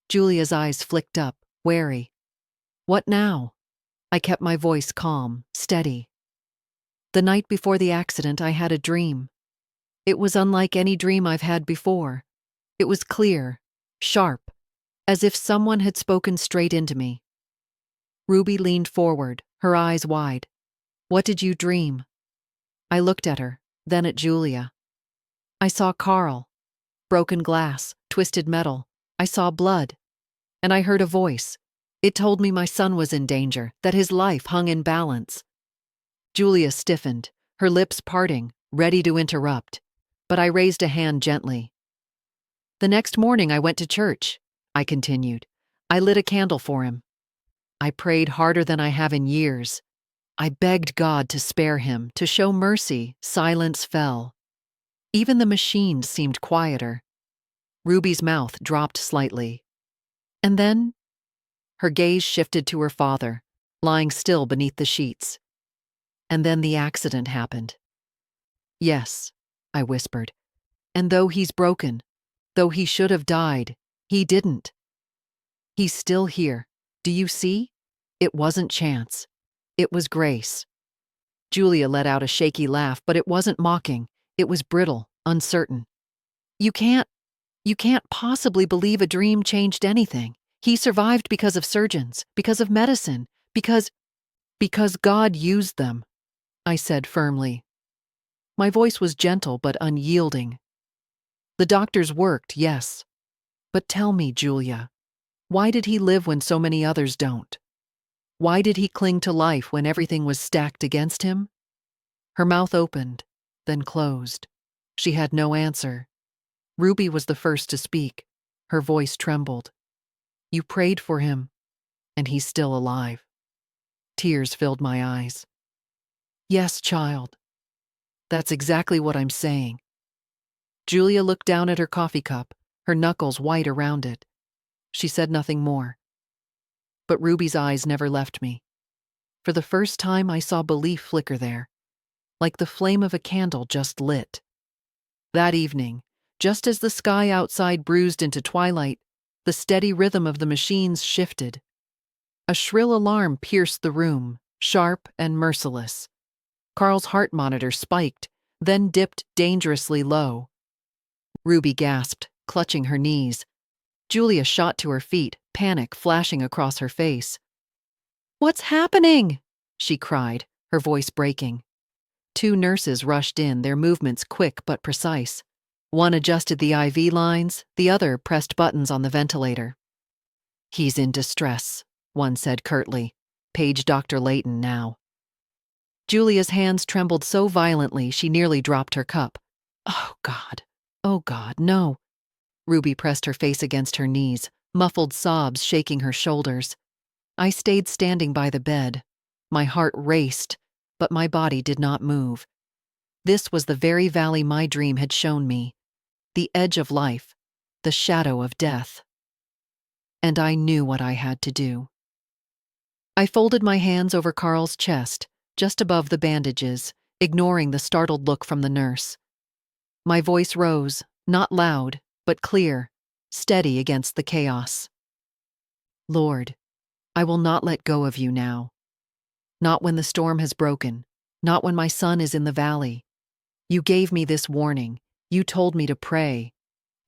Julia's eyes flicked up, wary. What now? I kept my voice calm, steady. The night before the accident, I had a dream. It was unlike any dream I've had before. It was clear, sharp, as if someone had spoken straight into me. Ruby leaned forward, her eyes wide. What did you dream? I looked at her, then at Julia. I saw Carl. Broken glass, twisted metal. I saw blood. And I heard a voice. It told me my son was in danger, that his life hung in balance. Julia stiffened, her lips parting, ready to interrupt. But I raised a hand gently. The next morning I went to church, I continued. I lit a candle for him. I prayed harder than I have in years. I begged God to spare him, to show mercy. Silence fell. Even the machines seemed quieter. Ruby's mouth dropped slightly. And then, her gaze shifted to her father, lying still beneath the sheets. And then the accident happened. Yes, I whispered. And though he's broken, though he should have died, he didn't. He's still here. Do you see? It wasn't chance. It was grace. Julia let out a shaky laugh, but it wasn't mocking. It was brittle, uncertain. You can't possibly believe a dream changed anything. He survived because of surgeons, because of medicine, because God used them, I said firmly. My voice was gentle but unyielding. The doctors worked, yes. But tell me, Julia, why did he live when so many others don't? Why did he cling to life when everything was stacked against him? Her mouth opened, then closed. She had no answer. Ruby was the first to speak. Her voice trembled. You prayed for him, and he's still alive. Tears filled my eyes. Yes, child. That's exactly what I'm saying. Julia looked down at her coffee cup, her knuckles white around it. She said nothing more. But Ruby's eyes never left me. For the first time, I saw belief flicker there, like the flame of a candle just lit. That evening, just as the sky outside bruised into twilight, the steady rhythm of the machines shifted. A shrill alarm pierced the room, sharp and merciless. Carl's heart monitor spiked, then dipped dangerously low. Ruby gasped, clutching her knees. Julia shot to her feet, panic flashing across her face. What's happening? She cried, her voice breaking. Two nurses rushed in, their movements quick but precise. One adjusted the IV lines, the other pressed buttons on the ventilator. He's in distress, one said curtly. Page Dr. Layton now. Julia's hands trembled so violently she nearly dropped her cup. Oh, God, no. Ruby pressed her face against her knees, muffled sobs shaking her shoulders. I stayed standing by the bed. My heart raced, but my body did not move. This was the very valley my dream had shown me. The edge of life, the shadow of death. And I knew what I had to do. I folded my hands over Carl's chest, just above the bandages, ignoring the startled look from the nurse. My voice rose, not loud, but clear, steady against the chaos. Lord, I will not let go of you now. Not when the storm has broken, not when my son is in the valley. You gave me this warning. You told me to pray,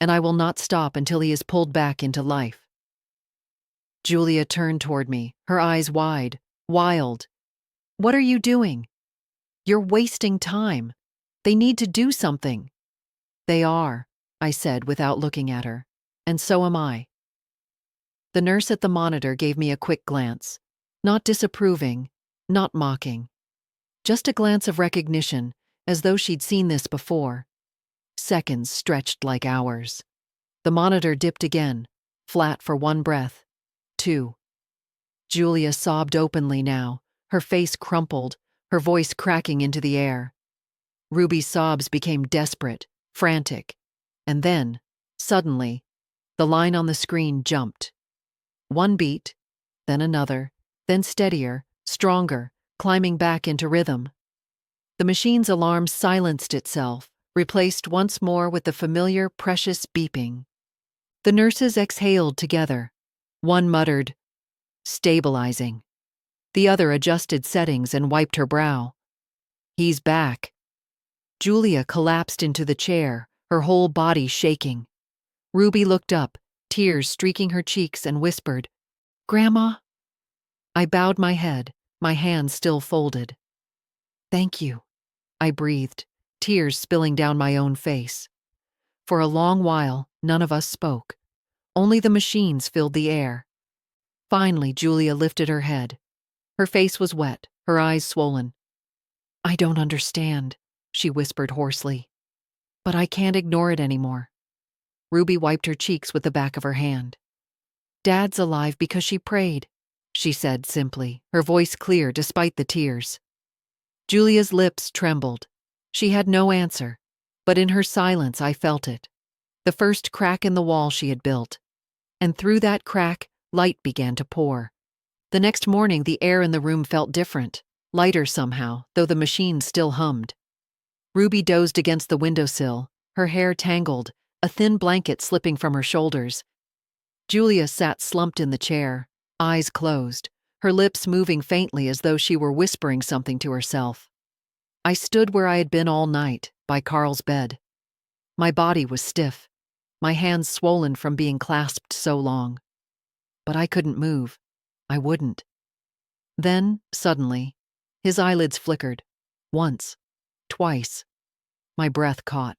and I will not stop until he is pulled back into life. Julia turned toward me, her eyes wide, wild. What are you doing? You're wasting time. They need to do something. They are, I said without looking at her, and so am I. The nurse at the monitor gave me a quick glance, not disapproving, not mocking. Just a glance of recognition, as though she'd seen this before. Seconds stretched like hours. The monitor dipped again, flat for one breath, two. Julia sobbed openly now, her face crumpled, her voice cracking into the air. Ruby's sobs became desperate, frantic, and then, suddenly, the line on the screen jumped. One beat, then another, then steadier, stronger, climbing back into rhythm. The machine's alarm silenced itself, replaced once more with the familiar, precious beeping. The nurses exhaled together. One muttered, "Stabilizing." The other adjusted settings and wiped her brow. "He's back." Julia collapsed into the chair, her whole body shaking. Ruby looked up, tears streaking her cheeks, and whispered, "Grandma?" I bowed my head, my hands still folded. "Thank you," I breathed, tears spilling down my own face. For a long while, none of us spoke. Only the machines filled the air. Finally, Julia lifted her head. Her face was wet, her eyes swollen. "I don't understand," she whispered hoarsely. "But I can't ignore it anymore." Ruby wiped her cheeks with the back of her hand. "Dad's alive because she prayed," she said simply, her voice clear despite the tears. Julia's lips trembled. She had no answer, but in her silence I felt it. The first crack in the wall she had built. And through that crack, light began to pour. The next morning, the air in the room felt different, lighter somehow, though the machine still hummed. Ruby dozed against the windowsill, her hair tangled, a thin blanket slipping from her shoulders. Julia sat slumped in the chair, eyes closed, her lips moving faintly as though she were whispering something to herself. I stood where I had been all night, by Carl's bed. My body was stiff, my hands swollen from being clasped so long. But I couldn't move. I wouldn't. Then, suddenly, his eyelids flickered. Once. Twice. My breath caught.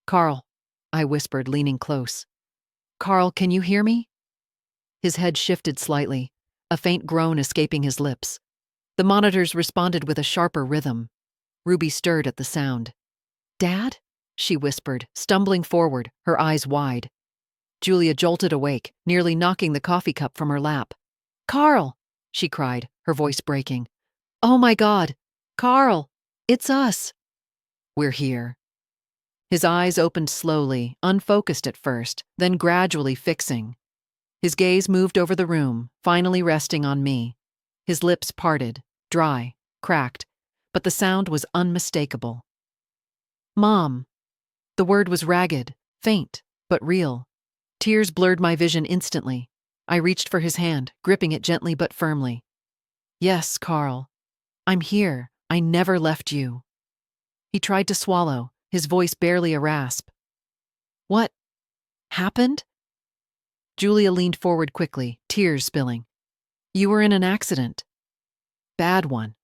"Carl," I whispered, leaning close. "Carl, can you hear me?" His head shifted slightly, a faint groan escaping his lips. The monitors responded with a sharper rhythm. Ruby stirred at the sound. "Dad?" she whispered, stumbling forward, her eyes wide. Julia jolted awake, nearly knocking the coffee cup from her lap. "Carl!" she cried, her voice breaking. "Oh my God! Carl! It's us!" "We're here." His eyes opened slowly, unfocused at first, then gradually fixing. His gaze moved over the room, finally resting on me. His lips parted, dry, cracked, but the sound was unmistakable. "Mom." The word was ragged, faint, but real. Tears blurred my vision instantly. I reached for his hand, gripping it gently but firmly. "Yes, Carl. I'm here. I never left you." He tried to swallow, his voice barely a rasp. "What happened?" Julia leaned forward quickly, tears spilling. "You were in an accident." "Bad one.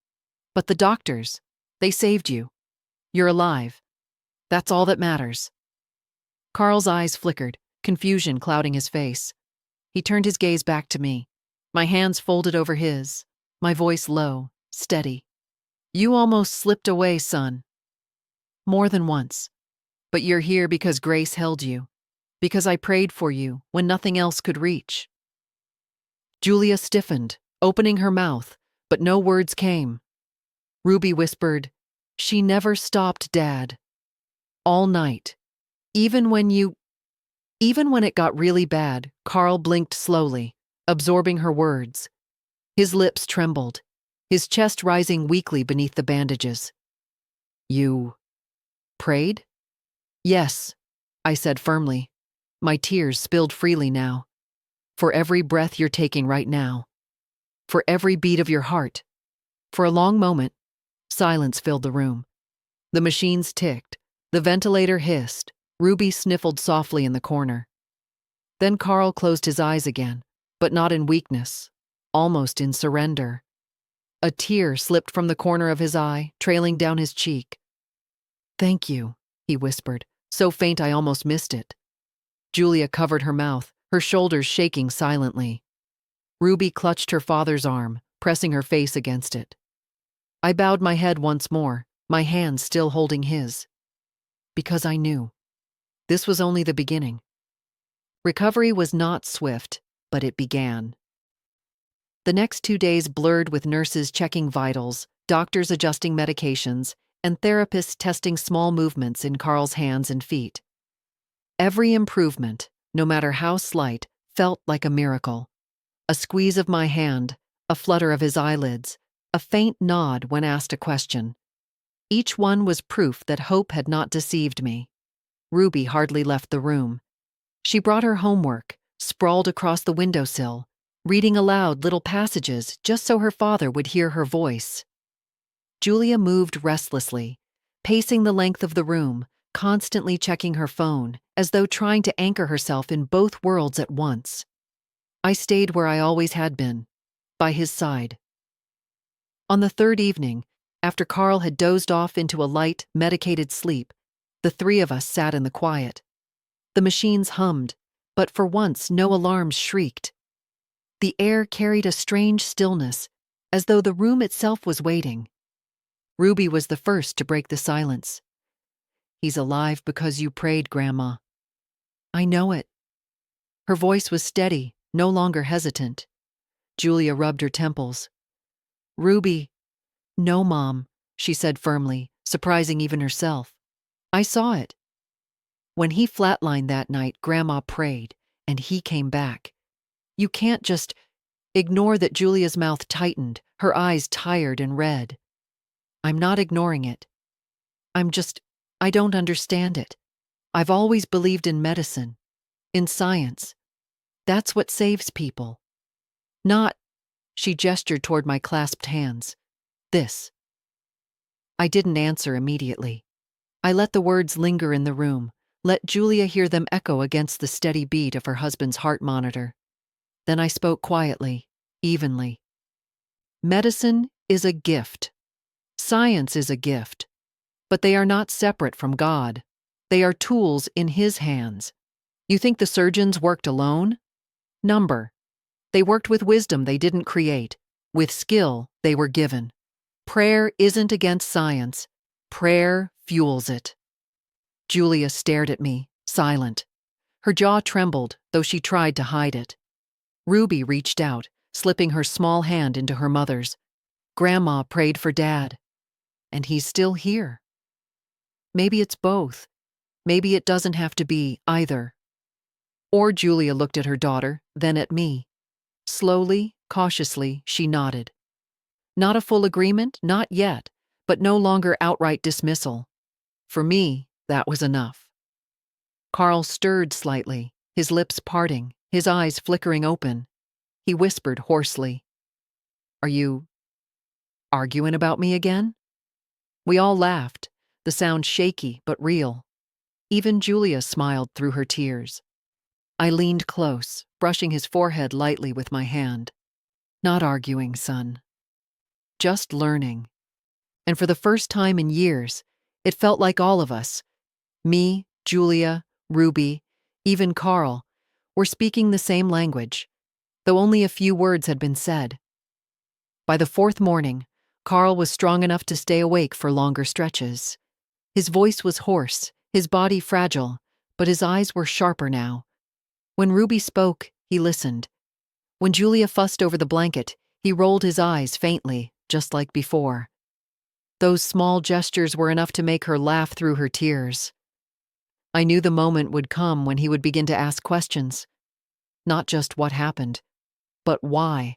But the doctors, they saved you. You're alive. That's all that matters." Carl's eyes flickered, confusion clouding his face. He turned his gaze back to me. My hands folded over his, my voice low, steady. "You almost slipped away, son. More than once. But you're here because grace held you. Because I prayed for you when nothing else could reach." Julia stiffened, opening her mouth, but no words came. Ruby whispered, "She never stopped, Dad. All night. Even when it got really bad." Carl blinked slowly, absorbing her words. His lips trembled, his chest rising weakly beneath the bandages. "You prayed?" "Yes," I said firmly. My tears spilled freely now. "For every breath you're taking right now. For every beat of your heart." For a long moment, silence filled the room. The machines ticked, the ventilator hissed, Ruby sniffled softly in the corner. Then Carl closed his eyes again, but not in weakness, almost in surrender. A tear slipped from the corner of his eye, trailing down his cheek. "Thank you," he whispered, so faint I almost missed it. Julia covered her mouth, her shoulders shaking silently. Ruby clutched her father's arm, pressing her face against it. I bowed my head once more, my hands still holding his. Because I knew. This was only the beginning. Recovery was not swift, but it began. The next 2 days blurred with nurses checking vitals, doctors adjusting medications, and therapists testing small movements in Carl's hands and feet. Every improvement, no matter how slight, felt like a miracle. A squeeze of my hand, a flutter of his eyelids, a faint nod when asked a question. Each one was proof that hope had not deceived me. Ruby hardly left the room. She brought her homework, sprawled across the windowsill, reading aloud little passages just so her father would hear her voice. Julia moved restlessly, pacing the length of the room, constantly checking her phone, as though trying to anchor herself in both worlds at once. I stayed where I always had been, by his side. On the third evening, after Carl had dozed off into a light, medicated sleep, the three of us sat in the quiet. The machines hummed, but for once no alarms shrieked. The air carried a strange stillness, as though the room itself was waiting. Ruby was the first to break the silence. "He's alive because you prayed, Grandma." "I know it." Her voice was steady, no longer hesitant. Julia rubbed her temples. "Ruby." "No, Mom," she said firmly, surprising even herself. "I saw it. When he flatlined that night, Grandma prayed, and he came back. You can't just ignore that." Julia's mouth tightened, her eyes tired and red. "I'm not ignoring it. I don't understand it. I've always believed in medicine, in science. That's what saves people. Not," she gestured toward my clasped hands, "this." I didn't answer immediately. I let the words linger in the room, let Julia hear them echo against the steady beat of her husband's heart monitor. Then I spoke quietly, evenly. "Medicine is a gift. Science is a gift. But they are not separate from God. They are tools in His hands. You think the surgeons worked alone? Number. They worked with wisdom they didn't create, with skill they were given. Prayer isn't against science. Prayer fuels it." Julia stared at me, silent. Her jaw trembled, though she tried to hide it. Ruby reached out, slipping her small hand into her mother's. "Grandma prayed for Dad. And he's still here. Maybe it's both. Maybe it doesn't have to be either." Or Julia looked at her daughter, then at me. Slowly, cautiously, she nodded. Not a full agreement, not yet, but no longer outright dismissal. For me, that was enough. Carl stirred slightly, his lips parting, his eyes flickering open. He whispered hoarsely, "Are you arguing about me again?" We all laughed, the sound shaky but real. Even Julia smiled through her tears. I leaned close, brushing his forehead lightly with my hand. "Not arguing, son. Just learning." And for the first time in years, it felt like all of us, me, Julia, Ruby, even Carl, were speaking the same language, though only a few words had been said. By the fourth morning, Carl was strong enough to stay awake for longer stretches. His voice was hoarse, his body fragile, but his eyes were sharper now. When Ruby spoke, he listened. When Julia fussed over the blanket, he rolled his eyes faintly, just like before. Those small gestures were enough to make her laugh through her tears. I knew the moment would come when he would begin to ask questions. Not just what happened, but why.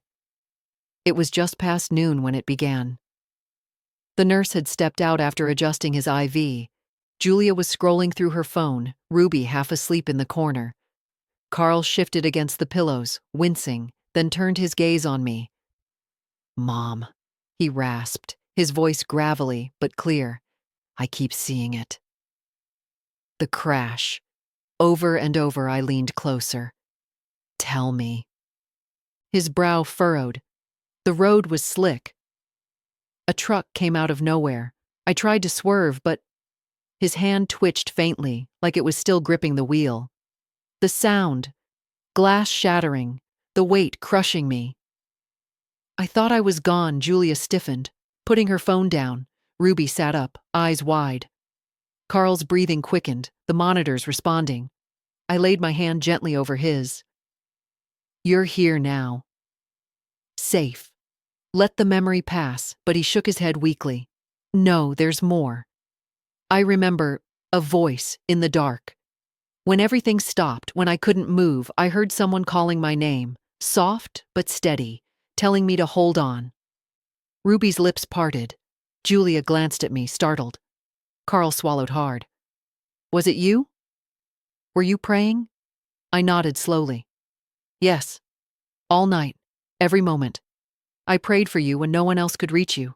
It was just past noon when it began. The nurse had stepped out after adjusting his IV. Julia was scrolling through her phone, Ruby half asleep in the corner. Carl shifted against the pillows, wincing, then turned his gaze on me. "Mom," he rasped, his voice gravelly but clear. "I keep seeing it." The crash. Over and over I leaned closer. "Tell me." His brow furrowed. The road was slick. A truck came out of nowhere. I tried to swerve, but his hand twitched faintly, like it was still gripping the wheel. The sound, glass shattering, the weight crushing me. I thought I was gone. Julia stiffened, putting her phone down. Ruby sat up, eyes wide. Carl's breathing quickened, the monitors responding. I laid my hand gently over his. "You're here now. Safe. Let the memory pass," but he shook his head weakly. "No, there's more." I remember a voice in the dark. When everything stopped, when I couldn't move, I heard someone calling my name, soft but steady, telling me to hold on. Ruby's lips parted. Julia glanced at me, startled. Carl swallowed hard. Was it you? Were you praying? I nodded slowly. Yes. All night. Every moment. I prayed for you when no one else could reach you.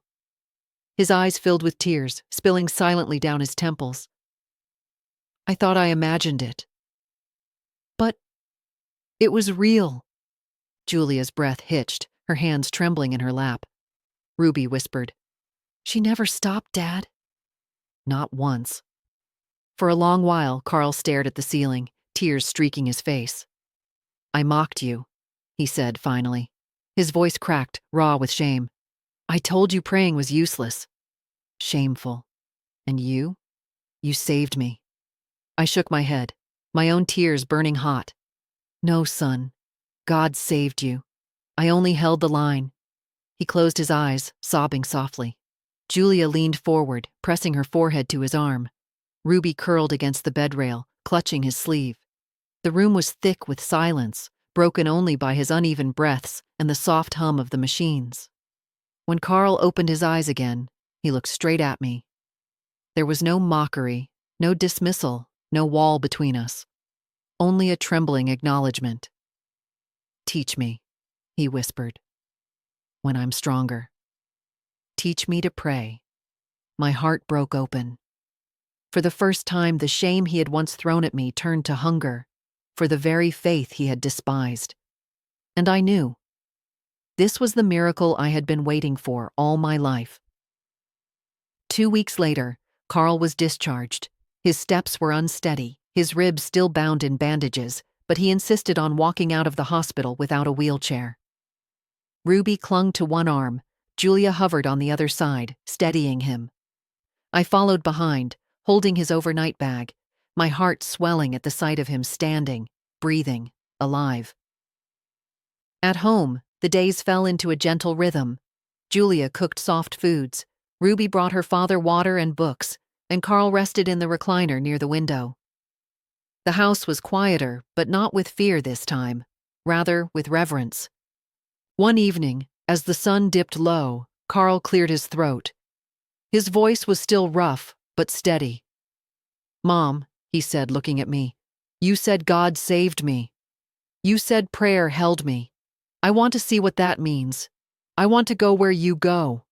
His eyes filled with tears, spilling silently down his temples. I thought I imagined it. But it was real. Julia's breath hitched, her hands trembling in her lap. Ruby whispered, She never stopped, Dad. Not once. For a long while, Carl stared at the ceiling, tears streaking his face. I mocked you, he said finally. His voice cracked, raw with shame. I told you praying was useless. Shameful. And you? You saved me. I shook my head, my own tears burning hot. No, son. God saved you. I only held the line. He closed his eyes, sobbing softly. Julia leaned forward, pressing her forehead to his arm. Ruby curled against the bed rail, clutching his sleeve. The room was thick with silence, broken only by his uneven breaths and the soft hum of the machines. When Carl opened his eyes again, he looked straight at me. There was no mockery, no dismissal, no wall between us. Only a trembling acknowledgement. Teach me, he whispered. When I'm stronger. Teach me to pray. My heart broke open. For the first time, the shame he had once thrown at me turned to hunger, for the very faith he had despised. And I knew. This was the miracle I had been waiting for all my life. 2 weeks later, Carl was discharged. His steps were unsteady, his ribs still bound in bandages, but he insisted on walking out of the hospital without a wheelchair. Ruby clung to one arm. Julia hovered on the other side, steadying him. I followed behind, holding his overnight bag, my heart swelling at the sight of him standing, breathing, alive. At home, the days fell into a gentle rhythm. Julia cooked soft foods. Ruby brought her father water and books, and Carl rested in the recliner near the window. The house was quieter, but not with fear this time, rather with reverence. One evening, as the sun dipped low, Carl cleared his throat. His voice was still rough, but steady. Mom, he said, looking at me, you said God saved me. You said prayer held me. I want to see what that means. I want to go where you go.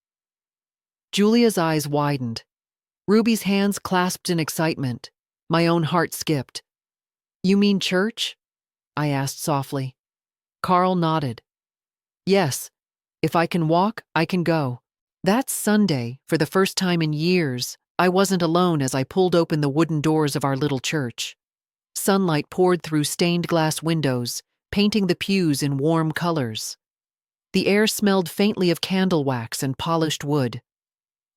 Julia's eyes widened. Ruby's hands clasped in excitement. My own heart skipped. You mean church? I asked softly. Carl nodded. Yes, if I can walk, I can go. That Sunday, for the first time in years, I wasn't alone as I pulled open the wooden doors of our little church. Sunlight poured through stained glass windows, painting the pews in warm colors. The air smelled faintly of candle wax and polished wood.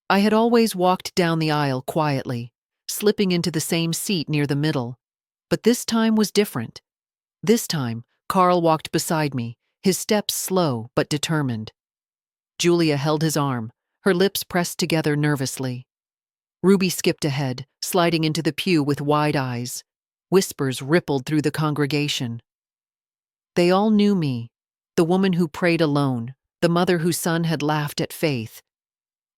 I had always walked down the aisle quietly, slipping into the same seat near the middle. But this time was different. This time, Carl walked beside me, his steps slow but determined. Julia held his arm, her lips pressed together nervously. Ruby skipped ahead, sliding into the pew with wide eyes. Whispers rippled through the congregation. They all knew me, the woman who prayed alone, the mother whose son had laughed at faith.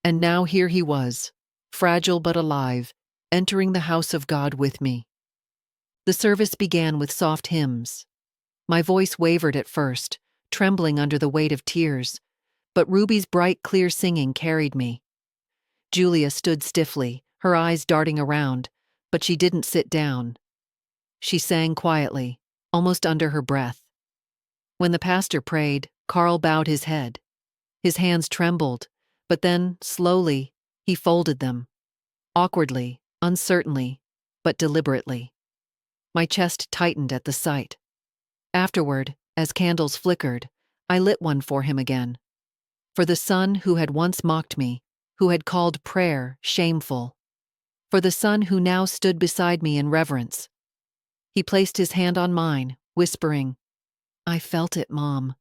And now here he was, fragile but alive, entering the house of God with me. The service began with soft hymns. My voice wavered at first, trembling under the weight of tears, but Ruby's bright, clear singing carried me. Julia stood stiffly, her eyes darting around, but she didn't sit down. She sang quietly, almost under her breath. When the pastor prayed, Carl bowed his head. His hands trembled, but then, slowly, he folded them. Awkwardly, uncertainly, but deliberately. My chest tightened at the sight. Afterward, as candles flickered, I lit one for him again. For the son who had once mocked me, who had called prayer shameful. For the son who now stood beside me in reverence. He placed his hand on mine, whispering, I felt it, Mom.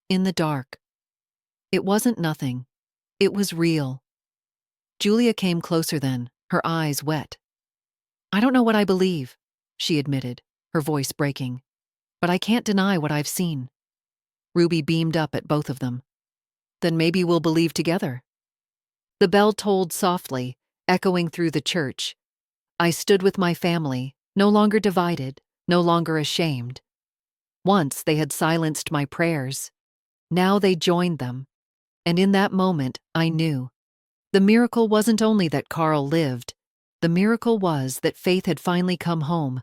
In the dark. It wasn't nothing. It was real. Julia came closer then, her eyes wet. I don't know what I believe, she admitted, her voice breaking. But I can't deny what I've seen. Ruby beamed up at both of them. Then maybe we'll believe together. The bell tolled softly, echoing through the church. I stood with my family, no longer divided, no longer ashamed. Once they had silenced my prayers. Now they joined them. And in that moment, I knew. The miracle wasn't only that Carl lived. The miracle was that faith had finally come home.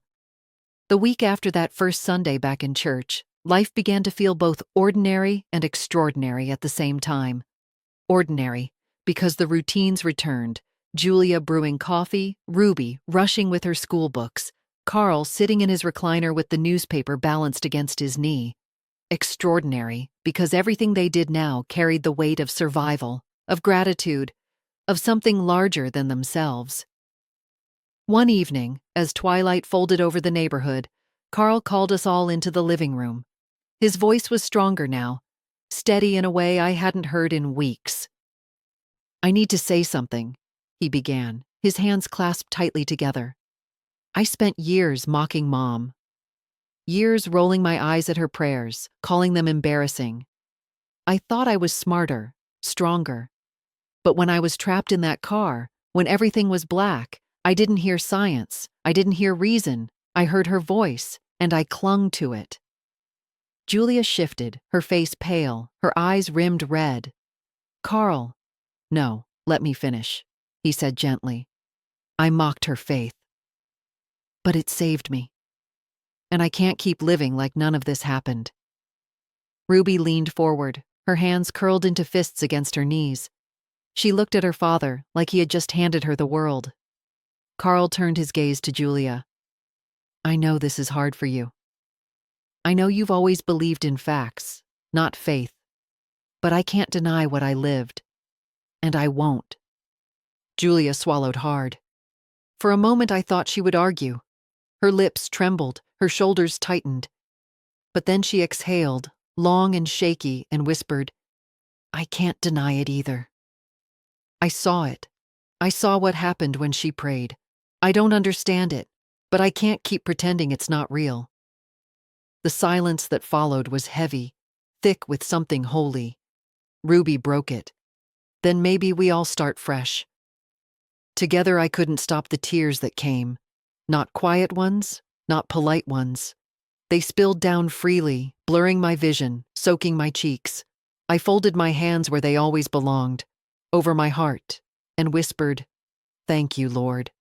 The week after that first Sunday back in church, life began to feel both ordinary and extraordinary at the same time. Ordinary, because the routines returned. Julia brewing coffee, Ruby rushing with her school books, Carl sitting in his recliner with the newspaper balanced against his knee. Extraordinary, because everything they did now carried the weight of survival, of gratitude, of something larger than themselves. One evening, as twilight folded over the neighborhood, Carl called us all into the living room. His voice was stronger now, steady in a way I hadn't heard in weeks. "I need to say something," he began, his hands clasped tightly together. "I spent years mocking Mom. Years rolling my eyes at her prayers, calling them embarrassing. I thought I was smarter, stronger. But when I was trapped in that car, when everything was black, I didn't hear science, I didn't hear reason, I heard her voice, and I clung to it." Julia shifted, her face pale, her eyes rimmed red. "Carl." "No, let me finish," he said gently. "I mocked her faith. But it saved me. And I can't keep living like none of this happened." Ruby leaned forward, her hands curled into fists against her knees. She looked at her father like he had just handed her the world. Carl turned his gaze to Julia. "I know this is hard for you. I know you've always believed in facts, not faith. But I can't deny what I lived. And I won't." Julia swallowed hard. For a moment I thought she would argue. Her lips trembled, her shoulders tightened. But then she exhaled, long and shaky, and whispered, "I can't deny it either. I saw it. I saw what happened when she prayed. I don't understand it, but I can't keep pretending it's not real." The silence that followed was heavy, thick with something holy. Ruby broke it. "Then maybe we all start fresh." Together I couldn't stop the tears that came. Not quiet ones, not polite ones. They spilled down freely, blurring my vision, soaking my cheeks. I folded my hands where they always belonged, over my heart, and whispered, "Thank you, Lord."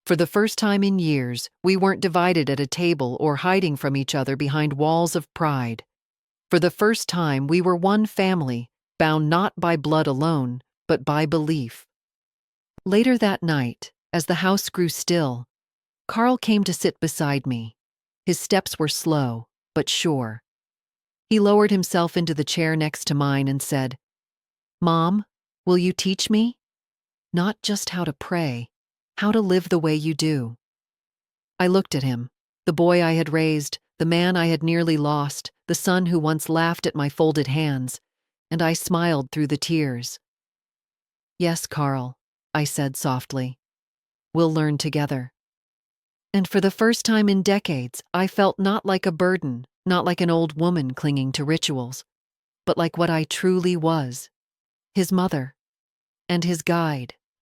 For the first time in years, we weren't divided at a table or hiding from each other behind walls of pride. For the first time, we were one family, bound not by blood alone, but by belief. Later that night, as the house grew still, Carl came to sit beside me. His steps were slow, but sure. He lowered himself into the chair next to mine and said, "Mom, will you teach me? Not just how to pray, how to live the way you do." I looked at him, the boy I had raised, the man I had nearly lost, the son who once laughed at my folded hands, and I smiled through the tears. "Yes, Carl," I said softly. "We'll learn together." And for the first time in decades, I felt not like a burden, not like an old woman clinging to rituals, but like what I truly was, his mother and his guide.